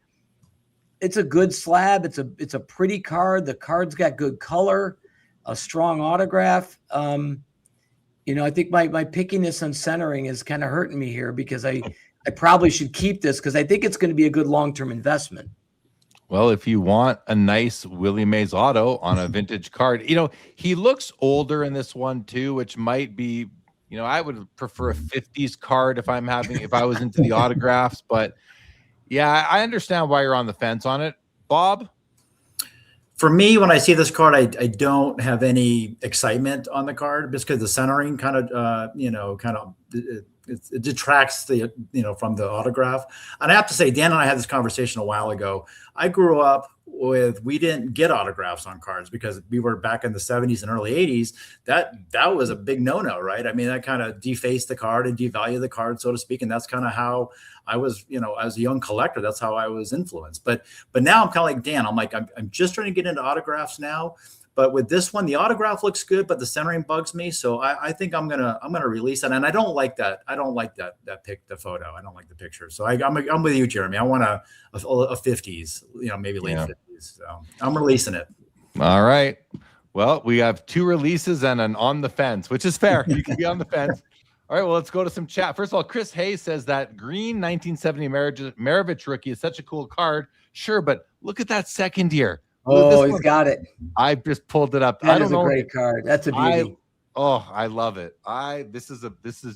it's a good slab. It's a pretty card. The card's got good color, a strong autograph. I think my pickiness on centering is kind of hurting me here, because I probably should keep this, because I think it's going to be a good long-term investment. Well, if you want a nice Willie Mays auto on a vintage card, he looks older in this one too, which might be, I would prefer a 50s card if I was into the autographs, but yeah, I understand why you're on the fence on it. Bob? For me, when I see this card, I don't have any excitement on the card, just because the centering kind of, it detracts from the autograph. And I have to say, Dan and I had this conversation a while ago. I grew up we didn't get autographs on cards, because we were back in the 70s and early 80s. That was a big no-no, right? I mean, that kind of defaced the card and devalued the card, so to speak. And that's kind of how I was, as a young collector, that's how I was influenced. But now I'm kind of like Dan. I'm just trying to get into autographs now. But with this one, the autograph looks good, but the centering bugs me. So I think I'm gonna release it. And I don't like that. I don't like that the photo. I don't like the picture. So I'm with you, Jeremy. I want a 50s, maybe late 50s. So I'm releasing it. All right. Well, we have 2 releases and an on the fence, which is fair. You can be on the fence. All right, well, let's go to some chat. First of all, Chris Hayes says that green 1970 Maravich rookie is such a cool card. Sure, but look at that second year. Oh, he's got it. I just pulled it up. That is a great card. That's a beauty. I love it. This is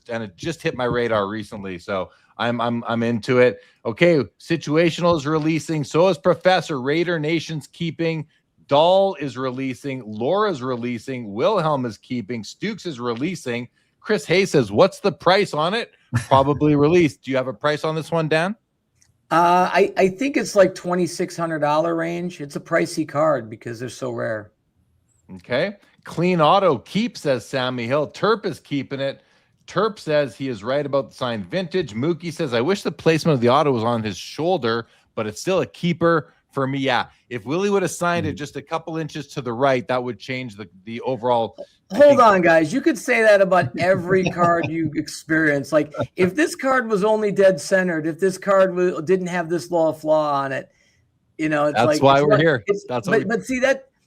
and it just hit my radar recently, so I'm into it. Okay, Situational is releasing. So is Professor. Raider Nation's keeping. Dahl is releasing. Laura's releasing. Wilhelm is keeping. Stukes is releasing. Chris Hayes says, "What's the price on it?" Probably released. Do you have a price on this one, Dan? I think it's like $2,600 range. It's a pricey card because they're so rare. Okay. Clean Auto keep, says Sammy Hill. Terp is keeping it. Terp says he is right about the signed vintage. Mookie says, I wish the placement of the auto was on his shoulder, but it's still a keeper for me. Yeah. If Willie would have signed it just a couple inches to the right, that would change the overall. Hold on, guys. You could say that about every card you experience. Like if this card was only dead centered, if this card didn't have this little flaw on it, it's that's like, why we're here. But see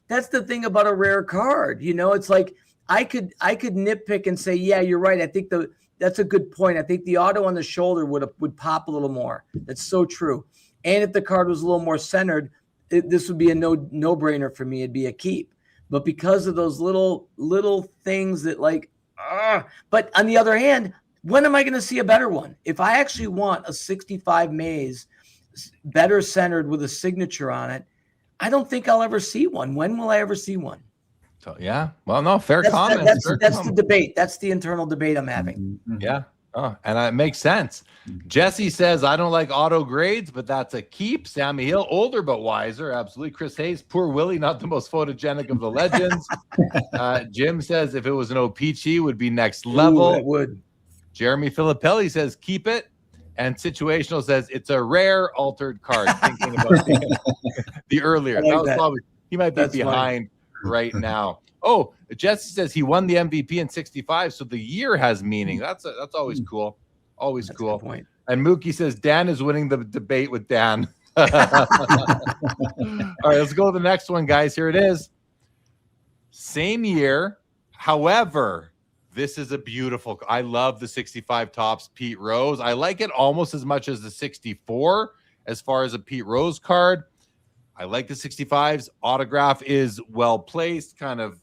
that's the thing about a rare card. It's like I could nitpick and say, yeah, you're right. I think that's a good point. I think the auto on the shoulder would pop a little more. That's so true. And if the card was a little more centered, this would be a no-brainer for me. It'd be a keep. But because of those little things that but on the other hand, when am I going to see a better one? If I actually want a 65 Mays better centered with a signature on it, I don't think I'll ever see one. When will I ever see one? So, yeah. Well, no, fair comment. That's the debate. That's the internal debate I'm having. Yeah. Oh, and it makes sense. Jesse says, I don't like auto grades, but that's a keep. Sammy Hill, older but wiser. Absolutely. Chris Hayes, poor Willie, not the most photogenic of the legends. Jim says, if it was an O-Pee-Chee, would be next level. Ooh, it would. Jeremy Filippelli says, keep it. And Situational says, it's a rare altered card. Thinking about the earlier. He might be behind right now. Oh, Jesse says he won the MVP in 65, so the year has meaning. That's always cool. Always That's cool. A good point. And Mookie says Dan is winning the debate with Dan. All right, let's go to the next one, guys. Here it is. Same year. However, this is a beautiful. I love the 65 Topps Pete Rose. I like it almost as much as the 64 as far as a Pete Rose card. I like the 65's. Autograph is well placed, kind of,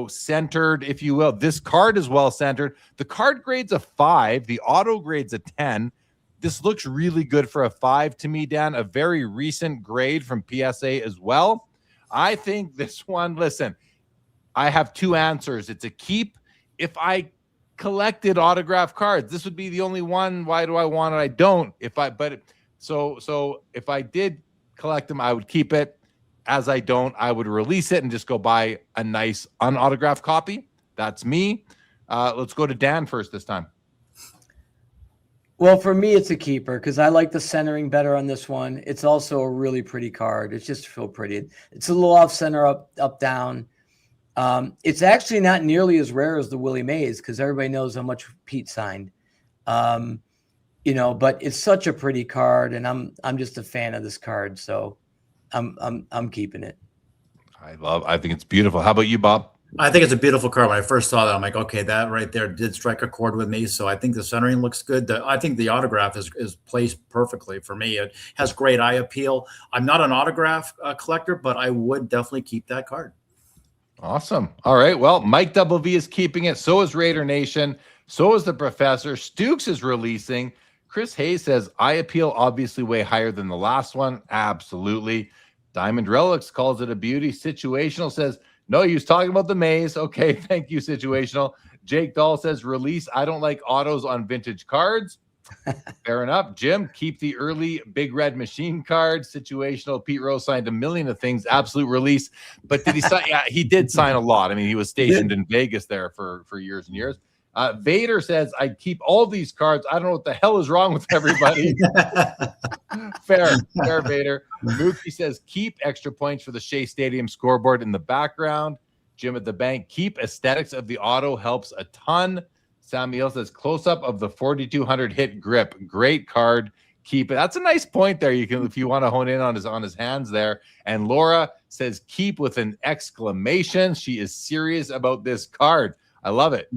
centered, if you will. This card is well centered. The card grade's a 5. The auto grade's a 10. This looks really good for a 5 to me, Dan. A very recent grade from PSA as well. I think this one, listen, I have 2 answers. It's a keep. If I collected autograph cards, this would be the only one. Why do I want it? I don't. So if I did collect them, I would keep it. As I don't, I would release it and just go buy a nice unautographed copy. That's me. Let's go to Dan first this time. Well, for me, it's a keeper because I like the centering better on this one. It's also a really pretty card. It's just so pretty. It's a little off center, up, down. It's actually not nearly as rare as the Willie Mays because everybody knows how much Pete signed. But it's such a pretty card, and I'm just a fan of this card, so I'm keeping it. I think it's beautiful. How about you, Bob? I think it's a beautiful card. When I first saw that, I'm like, okay, that right there did strike a chord with me. So I think the centering looks good. I think the autograph is placed perfectly for me. It has great eye appeal. I'm not an autograph collector, but I would definitely keep that card. Awesome. All right. Well, Mike Double V is keeping it. So is Raider Nation. So is the Professor. Stukes is releasing. Chris Hayes says, eye appeal obviously way higher than the last one. Absolutely. Diamond Relics calls it a beauty. Situational says, no, he was talking about the Maze. Okay, thank you, Situational. Jake Dahl says, release. I don't like autos on vintage cards. Fair enough. Jim, keep the early Big Red Machine card. Situational. Pete Rose signed a million of things. Absolute release. But did he sign? Yeah, he did sign a lot. I mean, he was stationed in Vegas there for years and years. Vader says, I keep all these cards. I don't know what the hell is wrong with everybody. Fair, Vader. Mookie says, keep extra points for the Shea Stadium scoreboard in the background. Jim at the bank. Keep aesthetics of the auto helps a ton. Samuel says close up of the 4200 hit grip. Great card. Keep it. That's a nice point there. You can, if you want to hone in on his hands there. And Laura says keep with an exclamation. She is serious about this card. I love it.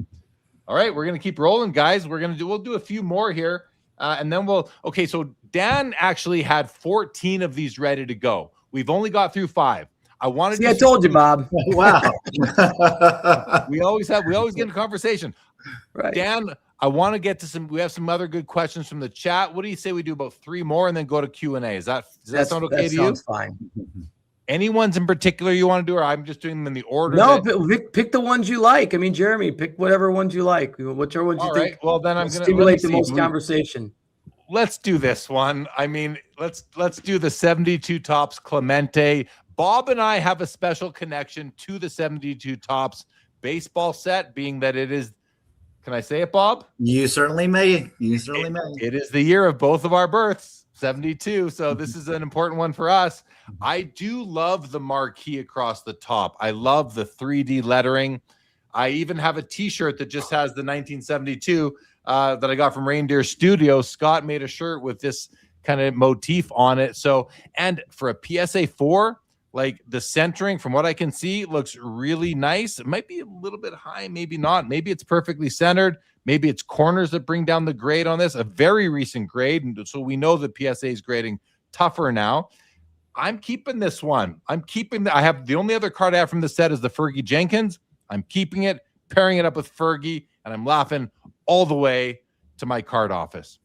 All right, we're gonna keep rolling, guys. We'll do a few more here, and then okay. So Dan actually had 14 of these ready to go. We've only got through 5. I wanted. See, I told you, Bob. Wow. we always get a conversation. Right. Dan, I want to get to we have some other good questions from the chat. What do you say we do about 3 more and then go to Q&A? Does that sound okay to you? Sounds fine. Any ones in particular you want to do, or I'm just doing them in the order? No, pick the ones you like. I mean, Jeremy, pick whatever ones you like. Whichever ones you think. Well, then I'm going to stimulate the most conversation. Let's do this one. I mean, let's do the 72 Tops Clemente. Bob and I have a special connection to the 72 Tops baseball set, being that it is. Can I say it, Bob? You certainly may. It is the year of both of our births, 72. So this is an important one for us. I do love the marquee across the top. I love the 3D lettering. I even have a T-shirt that just has the 1972 that I got from Reindeer Studios. Scott made a shirt with this kind of motif on it. So, and for a PSA 4, like the centering, from what I can see, looks really nice. It might be a little bit high, maybe not. Maybe it's perfectly centered. Maybe it's corners that bring down the grade on this. A very recent grade, and so we know the PSA is grading tougher now. I'm keeping this one. I have the only other card I have from the set is the Fergie Jenkins. I'm keeping it, pairing it up with Fergie, and I'm laughing all the way to my card office.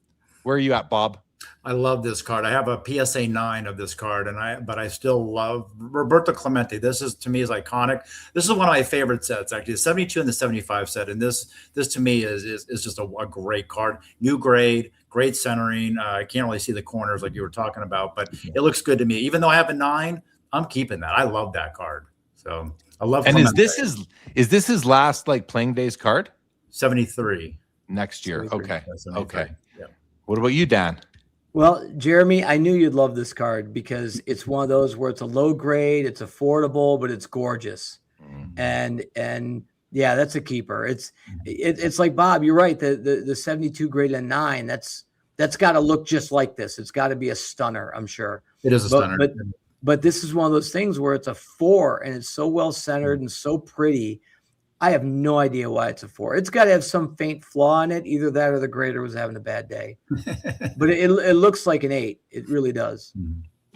Where are you at, Bob? I love this card. I have a PSA 9 of this card, but I still love Roberto Clemente. This is, to me, is iconic. This is one of my favorite sets, actually, the 72 and the 75 set. And this to me is just a great card. New grade, great centering. I can't really see the corners like you were talking about, but it looks good to me. Even though I have a 9, I'm keeping that. I love that card. So I love. And Clemente. Is this his last like playing days card? 73 next year. 73. Okay. 73. Okay. Yeah. What about you, Dan? Well, Jeremy, I knew you'd love this card because it's one of those where it's a low grade, it's affordable, but it's gorgeous. And yeah, that's a keeper. It's like Bob, you're right. The 72 grade and 9, that's got to look just like this. It's got to be a stunner, I'm sure. It is a stunner. But this is one of those things where it's a 4 and it's so well centered and so pretty. I have no idea why it's a 4. It's got to have some faint flaw in it. Either that or the grader was having a bad day. But it looks like an 8. It really does.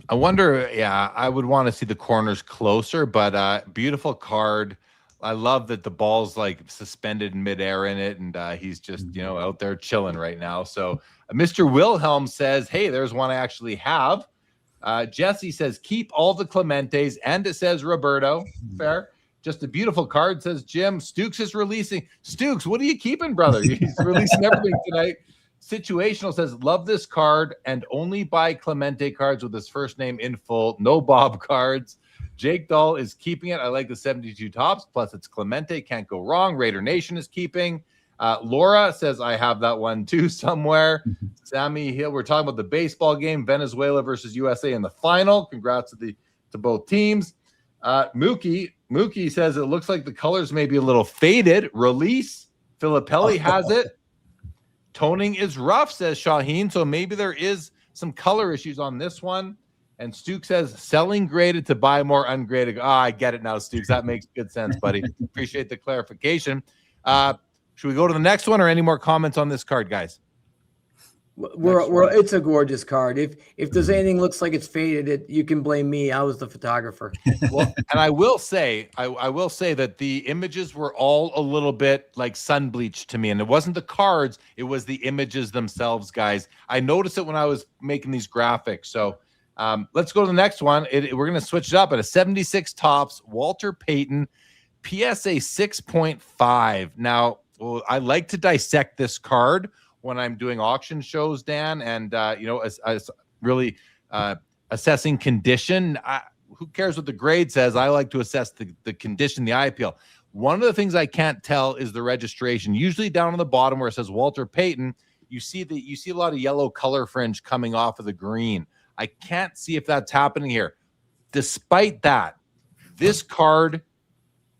I wonder, yeah, I would want to see the corners closer, but beautiful card. I love that the ball's like suspended in midair in it, and he's just, out there chilling right now. So Mr. Wilhelm says, hey, there's one I actually have. Jesse says, keep all the Clementes, and it says Roberto. Fair. Just a beautiful card, says Jim. Stukes is releasing. Stukes, what are you keeping, brother? He's releasing everything tonight. Situational says, love this card and only buy Clemente cards with his first name in full. No Bob cards. Jake Dahl is keeping it. I like the 72 Tops. Plus, it's Clemente. Can't go wrong. Raider Nation is keeping. Laura says, I have that one too somewhere. Sammy Hill, we're talking about the baseball game, Venezuela versus USA in the final. Congrats to both teams. Mookie says it looks like the colors may be a little faded. Release. Filippelli has it. Toning is rough, says Shaheen. So maybe there is some color issues on this one. And Stukes says selling graded to buy more ungraded. I get it now, Stukes. That makes good sense, buddy. Appreciate the clarification. Should we go to the next one or any more comments on this card, guys? It's a gorgeous card. If there's anything looks like it's faded, you can blame me. I was the photographer. Well, and I will say that the images were all a little bit like sun bleached to me, and it wasn't the cards; it was the images themselves, guys. I noticed it when I was making these graphics. So let's go to the next one. We're going to switch it up at a 76 Tops. Walter Payton, PSA 6.5. Now, I like to dissect this card when I'm doing auction shows, Dan, and as really assessing condition. Who cares what the grade says? I like to assess the condition, the eye appeal. One of the things I can't tell is the registration. Usually down on the bottom where it says Walter Payton, you see a lot of yellow color fringe coming off of the green. I can't see if that's happening here. Despite that, this card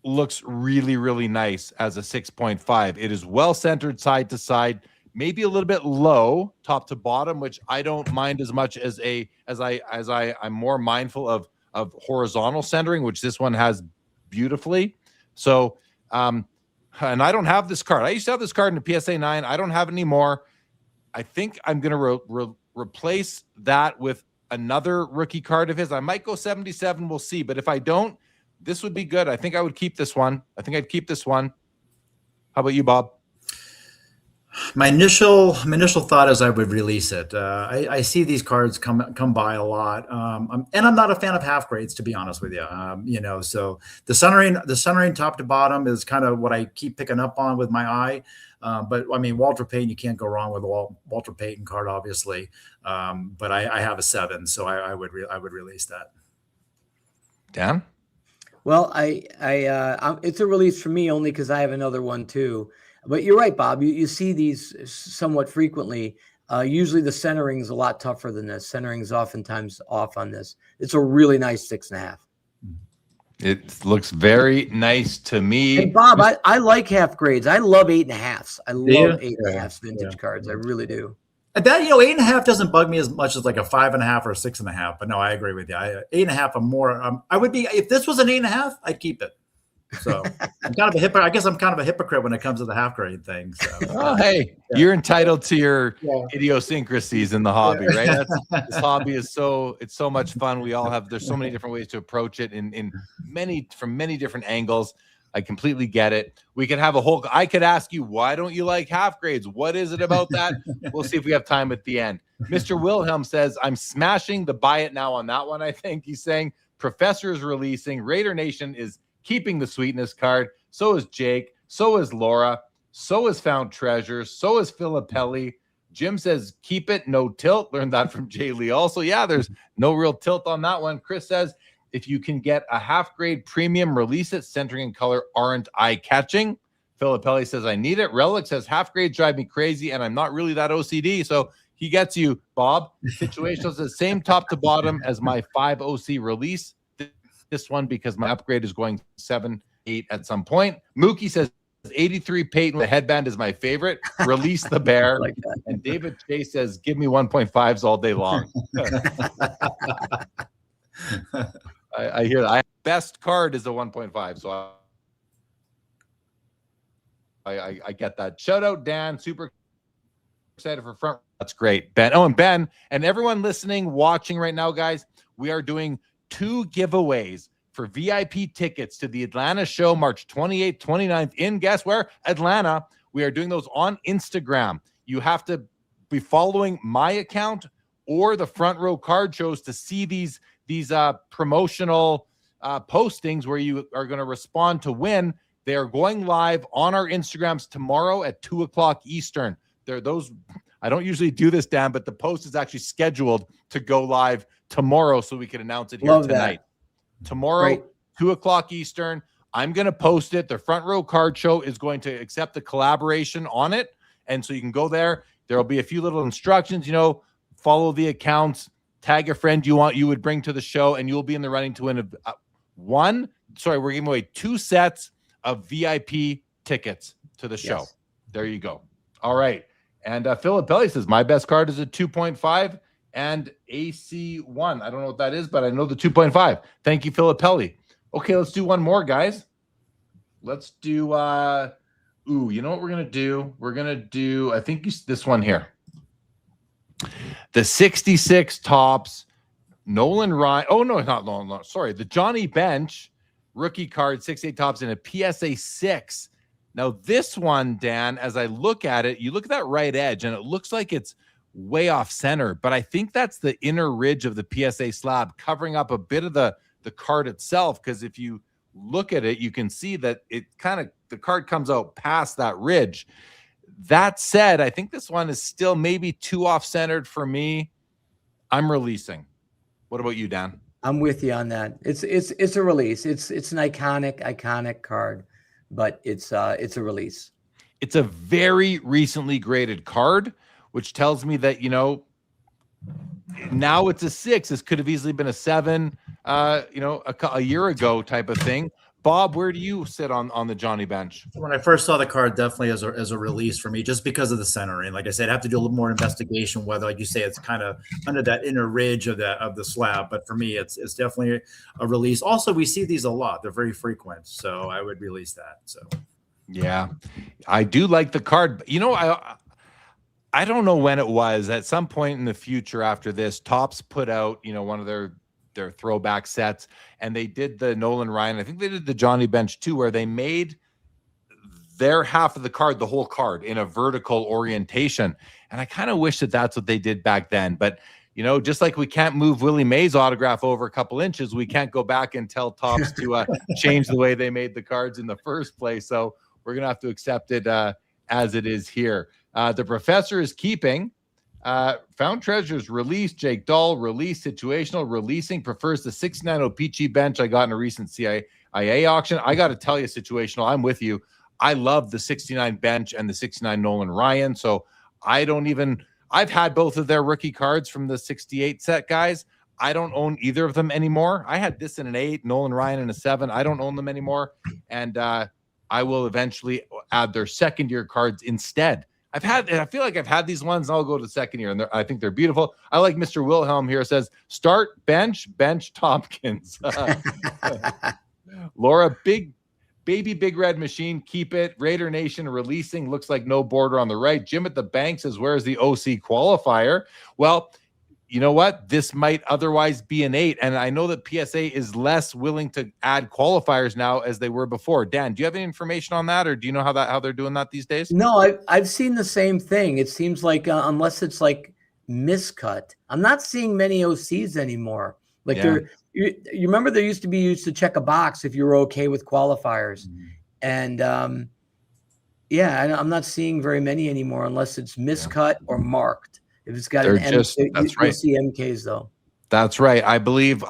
looks really, really nice as a 6.5. It is well centered side to side, maybe a little bit low top to bottom, which I don't mind as much as I'm more mindful of horizontal centering, which this one has beautifully. So, and I don't have this card. I used to have this card in the PSA 9. I don't have it anymore. I think I'm going to replace that with another rookie card of his. I might go 77. We'll see. But if I don't, this would be good. I think I would keep this one. I think I'd keep this one. How about you, Bob? My initial thought is I would release it. I see these cards come by a lot, and I'm not a fan of half grades, to be honest with you. So the centering top to bottom is kind of what I keep picking up on with my eye. But I mean, Walter Payton, you can't go wrong with a Walter Payton card, obviously. But I have a 7, so I would release that. Dan? Well, it's a release for me only because I have another one too. But you're right, Bob. You see these somewhat frequently. Usually the centering is a lot tougher than this. Centering is oftentimes off on this. It's a really nice 6.5. It looks very nice to me. Hey, Bob, I like half grades. I love 8.5s. I love 8.5s vintage cards. I really do. And that, 8.5 doesn't bug me as much as like a 5.5 or 6.5. But no, I agree with you. 8.5, I'm more. I would be, if this was an 8.5, I'd keep it. So I'm kind of a hypocrite. I guess I'm kind of a hypocrite when it comes to the half grade thing. So. Oh, hey, you're entitled to your idiosyncrasies in the hobby, right? This hobby is it's so much fun. We all have, there's so many different ways to approach it from many different angles. I completely get it. We could have I could ask you, why don't you like half grades? What is it about that? We'll see if we have time at the end. Mr. Wilhelm says, I'm smashing the buy it now on that one. I think he's saying Professor is releasing. Raider Nation is keeping the sweetness card. So is Jake. So is Laura. So is Found Treasures. So is Filippelli. Jim says, keep it, no tilt. Learned that from Jay Lee. Also, yeah, there's no real tilt on that one. Chris says, if you can get a half grade premium, release it. Centering and color aren't eye-catching. Filippelli says, I need it. Relic says, half grades drive me crazy, and I'm not really that OCD. So he gets you, Bob. Situational says, same top to bottom as my 5 OC release. This one because my upgrade is going 7, 8 at some point. Mookie says 83 Peyton with a headband is my favorite. Release the bear. Like that. And David Chase says, give me 1.5s all day long. I hear that. Best card is a 1.5. So I get that. Shout out Dan. Super excited for front. That's great. Ben. Oh, and Ben and everyone listening, watching right now, guys, we are doing 2 giveaways for VIP tickets to the Atlanta show, March 28th, 29th in, guess where? Atlanta. We are doing those on Instagram. You have to be following my account or the Front Row Card Shows to see these promotional postings where you are going to respond to win. They are going live on our Instagrams tomorrow at 2:00 Eastern. I don't usually do this, Dan, but the post is actually scheduled to go live tomorrow, so we can announce it here tonight. Tomorrow, 2:00 Eastern. I'm going to post it. The Front Row Card Show is going to accept the collaboration on it, and so you can go there. There will be a few little instructions. Follow the accounts, tag a friend you would bring to the show, and you'll be in the running to win we're giving away 2 sets of VIP tickets to the show. Yes. There you go. All right. And Filippelli says, my best card is a 2.5 and AC1. I don't know what that is, but I know the 2.5. Thank you, Filippelli. Okay, let's do one more, guys. Let's do, you know what we're going to do? We're going to do, I think this one here. The 66 tops, Nolan Ryan. Oh, no, not Nolan. No, sorry. The Johnny Bench rookie card, 68 tops in a PSA 6. Now, this one, Dan, as I look at it, you look at that right edge, and it looks like it's way off center, but I think that's the inner ridge of the PSA slab covering up a bit of the card itself, because if you look at it, you can see that the card comes out past that ridge. That said, I think this one is still maybe too off-centered for me. I'm releasing. What about you, Dan? I'm with you on that. It's a release. It's an iconic card, but it's a release. It's a very recently graded card, which tells me that, now it's a 6. This could have easily been a 7, a year ago type of thing. Bob, where do you sit on the Johnny bench? When I first saw the card, definitely as a release for me, just because of the centering. Like I said, I have to do a little more investigation whether, like you say, it's kind of under that inner ridge of the slab. But for me, it's definitely a release. Also, we see these a lot; they're very frequent, so I would release that. So, yeah, I do like the card. You know, I don't know when it was. At some point in the future, after this, Topps put out one of their throwback sets, and they did the Nolan Ryan. I think they did the Johnny bench too, where they made their half of the card, the whole card, in a vertical orientation. And I kind of wish that that's what they did back then. But just like we can't move Willie Mays' autograph over a couple inches, we can't go back and tell Topps to change the way they made the cards in the first place. So we're gonna have to accept it as it is here. The professor is keeping. Found Treasures release, Jake Dahl release, situational releasing, prefers the 69 O-Pee-Chee bench I got in a recent CIA auction. I got to tell you, situational, I'm with you. I love the 69 bench and the 69 Nolan Ryan. So I've had both of their rookie cards from the 68 set, guys. I don't own either of them anymore. I had this in an 8, Nolan Ryan in a 7. I don't own them anymore. And I will eventually add their second year cards instead. I feel like I've had these ones, and I'll go to the second year, and I think they're beautiful. I like Mr. Wilhelm here says, start bench Tompkins. Laura, big red machine, keep it. Raider Nation releasing, looks like no border on the right. Jim at the bank says, where's the OC qualifier? Well, you know what? This might otherwise be an 8. And I know that PSA is less willing to add qualifiers now as they were before. Dan, do you have any information on that? Or do you know how they're doing that these days? No, I've seen the same thing. It seems like unless it's like miscut, I'm not seeing many OCs anymore. Like you remember there used to check a box if you were okay with qualifiers. And I'm not seeing very many anymore unless it's miscut or marked. If it's got an M, that's right. You'll see MKs though. That's right. I believe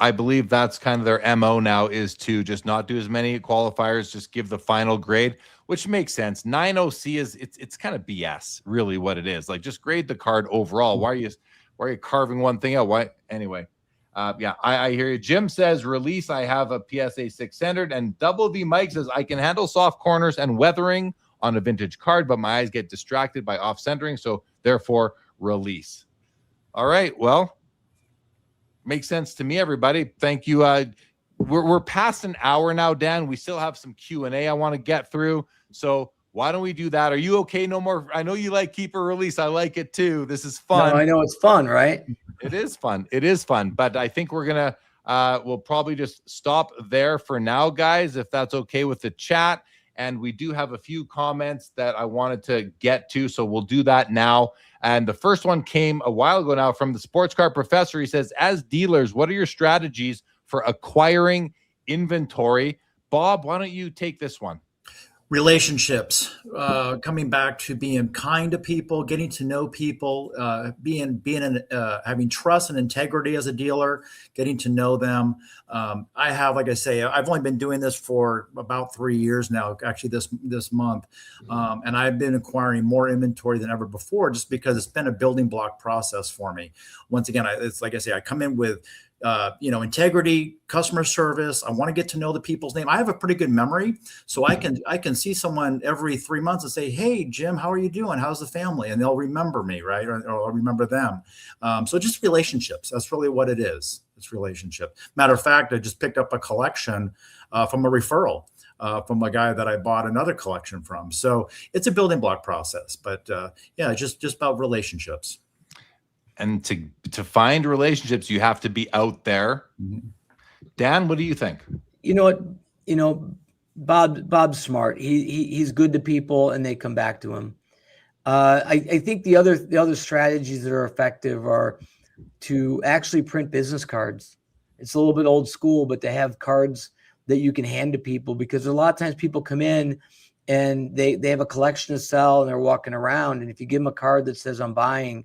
that's kind of their MO now, is to just not do as many qualifiers, just give the final grade, which makes sense. 9 OC it's kind of BS, really what it is. Like, just grade the card overall. Why are you carving one thing out? Why anyway? I hear you. Jim says release. I have a PSA 600, and Double V Mike says I can handle soft corners and weathering on a vintage card, but my eyes get distracted by off centering, so therefore release. All right, well, makes sense to me, everybody. Thank you. We're past an hour now, Dan. We still have some Q&A I want to get through, so why don't we do that? Are you okay? No more. I know you like keep or release. I like it too. This is fun. No, I know it's fun, right? It is fun, but I think we're gonna we'll probably just stop there for now, guys, if that's okay with the chat. And we do have a few comments that I wanted to get to, so we'll do that now. And the first one came a while ago now from the Sports Car Professor. He says, as dealers, what are your strategies for acquiring inventory? Bob, why don't you take this one? Relationships, coming back to being kind to people, getting to know people, having trust and integrity as a dealer, getting to know them. I have, like I say, I've only been doing this for about 3 years now, actually this month. And I've been acquiring more inventory than ever before, just because it's been a building block process for me. Once again, it's like I say, I come in with integrity, customer service. I want to get to know the people's name. I have a pretty good memory, so I can see someone every 3 months and say, "Hey, Jim, how are you doing? How's the family?" And they'll remember me, right? Or I'll remember them. So just relationships. That's really what it is. It's relationship. Matter of fact, I just picked up a collection from a referral from a guy that I bought another collection from. So it's a building block process, but just about relationships. And to find relationships, you have to be out there. Mm-hmm. Dan, what do you think? You know what? Bob's smart. He's good to people, and they come back to him. I think the other strategies that are effective are to actually print business cards. It's a little bit old school, but to have cards that you can hand to people, because a lot of times people come in and they have a collection to sell and they're walking around, and if you give them a card that says I'm buying,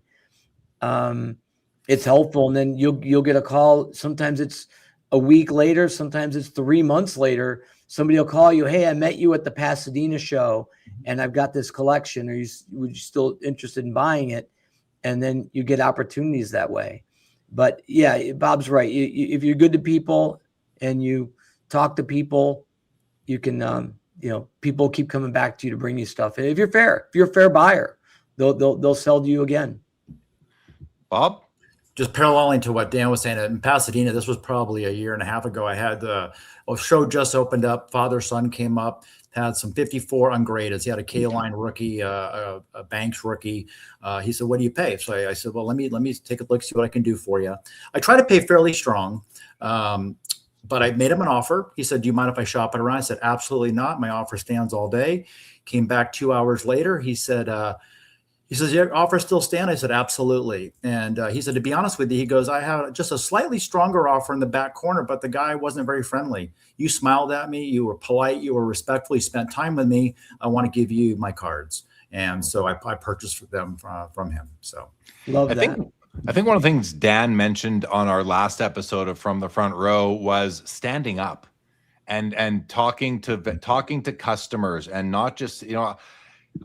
it's helpful. And then you'll get a call. Sometimes it's a week later, sometimes it's 3 months later. Somebody will call you, "Hey, I met you at the Pasadena show and I've got this collection. Would you still interested in buying it?" And then you get opportunities that way. But yeah, Bob's right. If you're good to people and you talk to people, you can, people keep coming back to you to bring you stuff. And if you're a fair buyer, they'll sell to you again. Bob? Just paralleling to what Dan was saying, in Pasadena, this was probably a year and a half ago. I had a show just opened up. Father-son came up, had some 54 ungraded. He had a K-line rookie, a Banks rookie. He said, "What do you pay?" So I said, "Well, let me take a look, see what I can do for you." I try to pay fairly strong, but I made him an offer. He said, "Do you mind if I shop it around?" I said, "Absolutely not. My offer stands all day." Came back 2 hours later. He said, "Your offer still stand?" I said, "Absolutely." And he said, "To be honest with you," he goes, "I have just a slightly stronger offer in the back corner, but the guy wasn't very friendly. You smiled at me. You were polite. You were respectful. You spent time with me. I want to give you my cards." And so I purchased them from him. So Love that. I think one of the things Dan mentioned on our last episode of From the Front Row was standing up and talking to customers, and not just,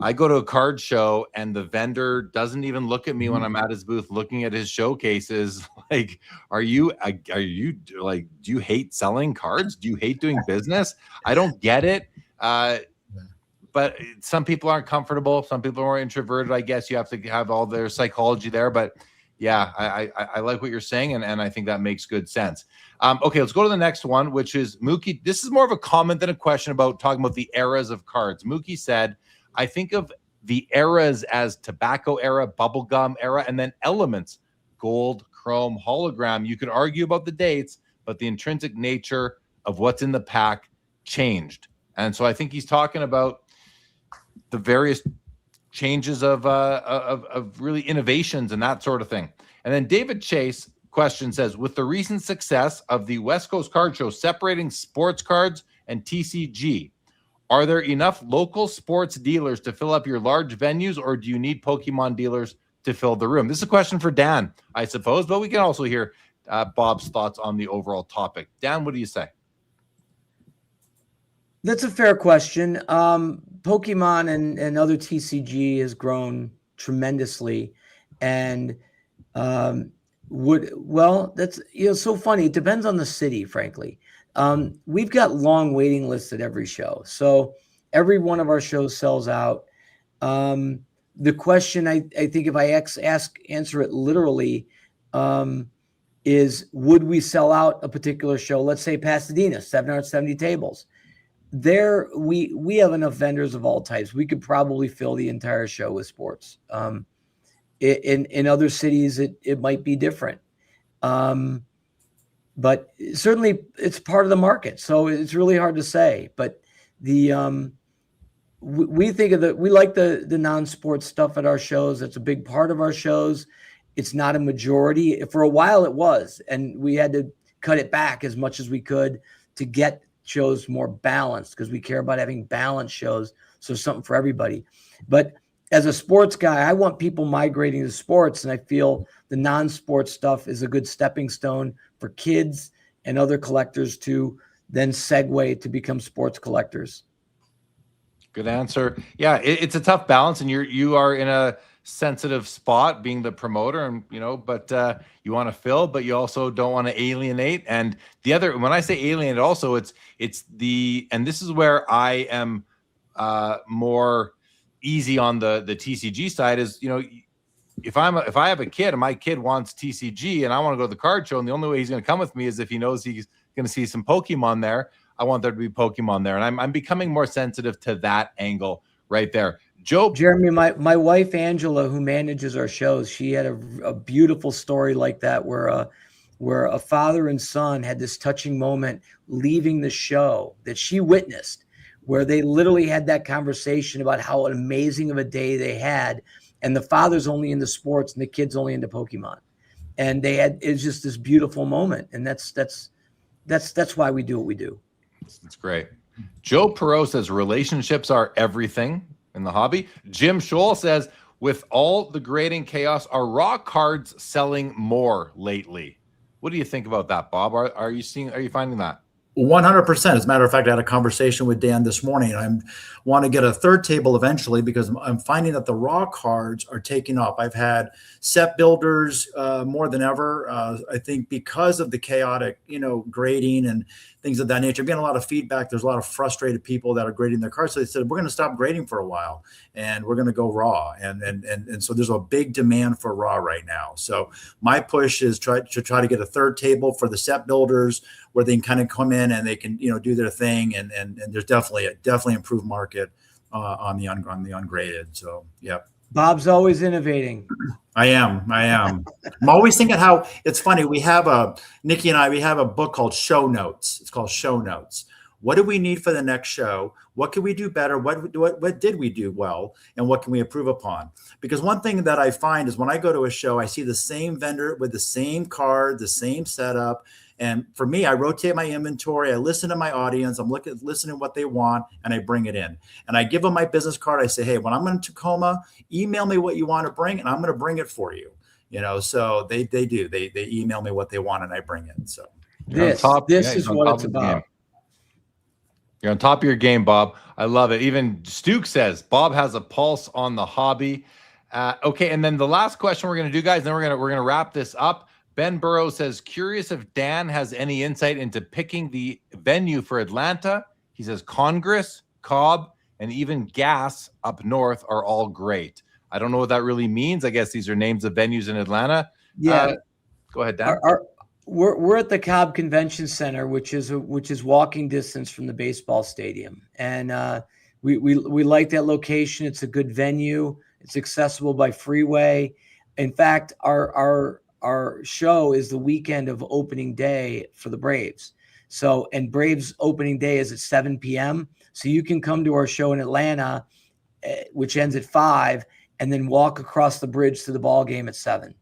I go to a card show and the vendor doesn't even look at me when I'm at his booth looking at his showcases. Like, are you like, do you hate selling cards? Do you hate doing business? I don't get it. But some people aren't comfortable. Some people are more introverted. I guess you have to have all their psychology there. But yeah, I like what you're saying. And I think that makes good sense. Okay, let's go to the next one, which is Mookie. This is more of a comment than a question about talking about the eras of cards. Mookie said, "I think of the eras as tobacco era, bubblegum era, and then elements, gold, chrome, hologram. You could argue about the dates, but the intrinsic nature of what's in the pack changed." And so I think he's talking about the various changes of really innovations and that sort of thing. And then David Chase question says, with the recent success of the West Coast Card Show separating sports cards and TCG, are there enough local sports dealers to fill up your large venues, or do you need Pokemon dealers to fill the room? This is a question for Dan, I suppose, but we can also hear Bob's thoughts on the overall topic. Dan, what do you say? That's a fair question. Pokemon and other TCG has grown tremendously, and that's so funny. It depends on the city, frankly. We've got long waiting lists at every show, so every one of our shows sells out. The question, I think, if I answer it literally, is would we sell out a particular show? Let's say Pasadena, 770 tables. There, we have enough vendors of all types. We could probably fill the entire show with sports. In other cities, it might be different. But certainly it's part of the market. So it's really hard to say. But we think we like the non-sports stuff at our shows. That's a big part of our shows. It's not a majority. For a while it was, and we had to cut it back as much as we could to get shows more balanced, because we care about having balanced shows. So something for everybody. But as a sports guy, I want people migrating to sports, and I feel the non-sports stuff is a good stepping stone for kids and other collectors to then segue to become sports collectors. Good answer. Yeah, it's a tough balance, and you are in a sensitive spot being the promoter, and but you want to fill, but you also don't want to alienate. And the other, when I say alienate, also it's and this is where I am more easy on the TCG side, is if I have a kid and my kid wants TCG and I want to go to the card show, and the only way he's going to come with me is if he knows he's going to see some Pokemon there, I want there to be Pokemon there. And I'm becoming more sensitive to that angle right there. Joe, Jeremy, my wife Angela, who manages our shows, she had a beautiful story like that, where a father and son had this touching moment leaving the show that she witnessed, where they literally had that conversation about how amazing of a day they had, and the father's only into sports and the kid's only into Pokemon, and it's just this beautiful moment, and that's why we do what we do. That's great. Joe Perot says relationships are everything in the hobby. Jim Scholl says, with all the grading chaos, are raw cards selling more lately? What do you think about that, Bob? Are you finding that? 100%. As a matter of fact, I had a conversation with Dan this morning. I want to get a third table eventually, because I'm finding that the raw cards are taking off. I've had set builders more than ever. I think because of the chaotic, grading and things of that nature. Getting a lot of feedback. There's a lot of frustrated people that are grading their cards. So they said, we're going to stop grading for a while and we're going to go raw. And so there's a big demand for raw right now. So my push is try to get a third table for the set builders where they can kind of come in and they can, do their thing. And there's definitely improved market on the ungraded. So, yeah. Bob's always innovating. I am. I'm always thinking how it's funny. Nikki and I, we have a book called Show Notes. It's called Show Notes. What do we need for the next show? What can we do better? What did we do well? And what can we improve upon? Because one thing that I find is when I go to a show, I see the same vendor with the same card, the same setup. And for me, I rotate my inventory. I listen to my audience. I'm listening to what they want, and I bring it in. And I give them my business card. I say, hey, when I'm in Tacoma, email me what you want to bring, and I'm going to bring it for you. So they do. They email me what they want, and I bring it. So this is what it's about. You're on top of your game, Bob. I love it. Even Stuke says Bob has a pulse on the hobby. Okay, and then the last question we're going to do, guys, then we're going to wrap this up. Ben Burrow says, curious if Dan has any insight into picking the venue for Atlanta. He says Congress, Cobb, and even Gas up north are all great. I don't know what that really means. I guess these are names of venues in Atlanta. Yeah. Go ahead, Dan. We're at the Cobb Convention Center, which is walking distance from the baseball stadium, and we like that location. It's a good venue. It's accessible by freeway. In fact, our show is the weekend of opening day for the Braves. So, and Braves opening day is at 7 p.m. So you can come to our show in Atlanta, which ends at 5, and then walk across the bridge to the ball game at 7.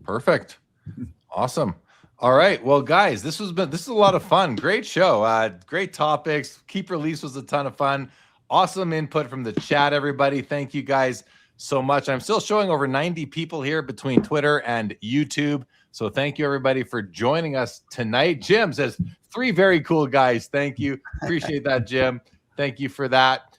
Perfect. Awesome. All right. Well, guys, this is a lot of fun. Great show. Great topics. Keep Release was a ton of fun. Awesome input from the chat, everybody. Thank you guys so much. I'm still showing over 90 people here between Twitter and YouTube. So thank you, everybody, for joining us tonight. Jim says, 3 very cool guys. Thank you. Appreciate that, Jim. Thank you for that.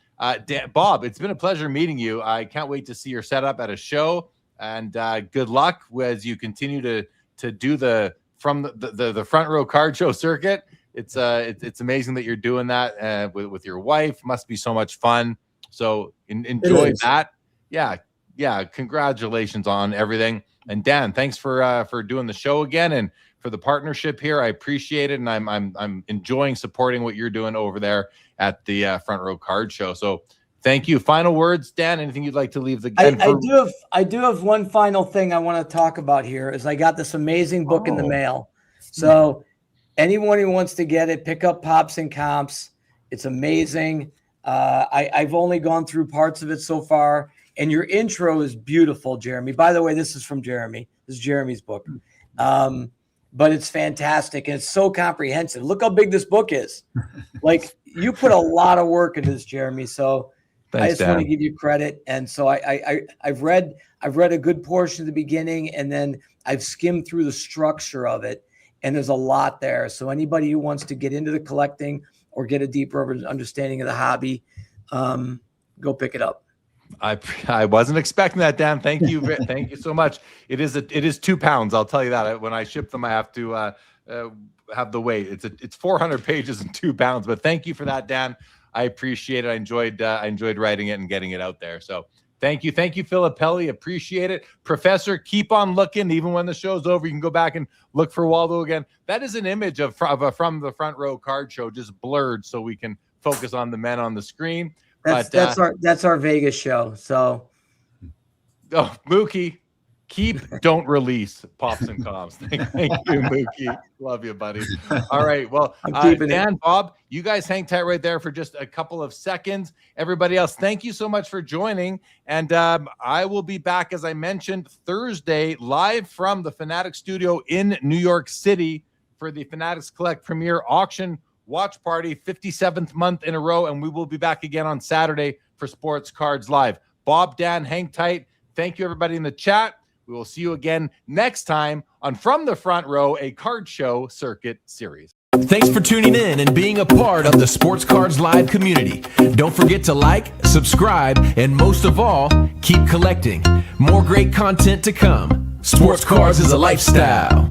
Bob, it's been a pleasure meeting you. I can't wait to see your setup at a show. And good luck as you continue to do the front row card show circuit. It's amazing that you're doing that with your wife. Must be so much fun. So enjoy that. Yeah. Congratulations on everything. And Dan, thanks for doing the show again and for the partnership here. I appreciate it, and I'm enjoying supporting what you're doing over there at the Front Row Card Show. So thank you. Final words, Dan. Anything you'd like to leave the? I do have one final thing I want to talk about here. Is I got this amazing book in the mail. So anyone who wants to get it, pick up Pops and Comps. It's amazing. I've only gone through parts of it so far. And your intro is beautiful, Jeremy. By the way, this is from Jeremy. This is Jeremy's book. But it's fantastic. And it's so comprehensive. Look how big this book is. Like, you put a lot of work into this, Jeremy. So thanks, I just want to give you credit. And so I've read a good portion of the beginning, and then I've skimmed through the structure of it. And there's a lot there. So anybody who wants to get into the collecting or get a deeper understanding of the hobby, go pick it up. I wasn't expecting that, Dan. Thank you. Thank you so much. It is 2 pounds. I'll tell you that. When I ship them, I have to have the weight. It's 400 pages and 2 pounds, but thank you for that, Dan. I appreciate it. I enjoyed writing it and getting it out there. So thank you. Thank you, Filippelli. Appreciate it. Professor, keep on looking. Even when the show's over, you can go back and look for Waldo again. That is an image of from the Front Row Card Show, just blurred so we can focus on the men on the screen. That's our Vegas show. So, Mookie, don't release Pops and Comps. Thank you, Mookie. Love you, buddy. All right. Well, Dan, Bob, you guys hang tight right there for just a couple of seconds. Everybody else, thank you so much for joining. And I will be back, as I mentioned, Thursday, live from the Fanatics studio in New York City for the Fanatics Collect Premier Auction Watch Party, 57th month in a row, and we will be back again on Saturday for Sports Cards Live. Bob, Dan, hang tight. Thank you, everybody in the chat. We will see you again next time on From the Front Row, a card show circuit series. Thanks for tuning in and being a part of the Sports Cards Live community. Don't forget to like, subscribe, and most of all, keep collecting. More great content to come. Sports Cards is a lifestyle.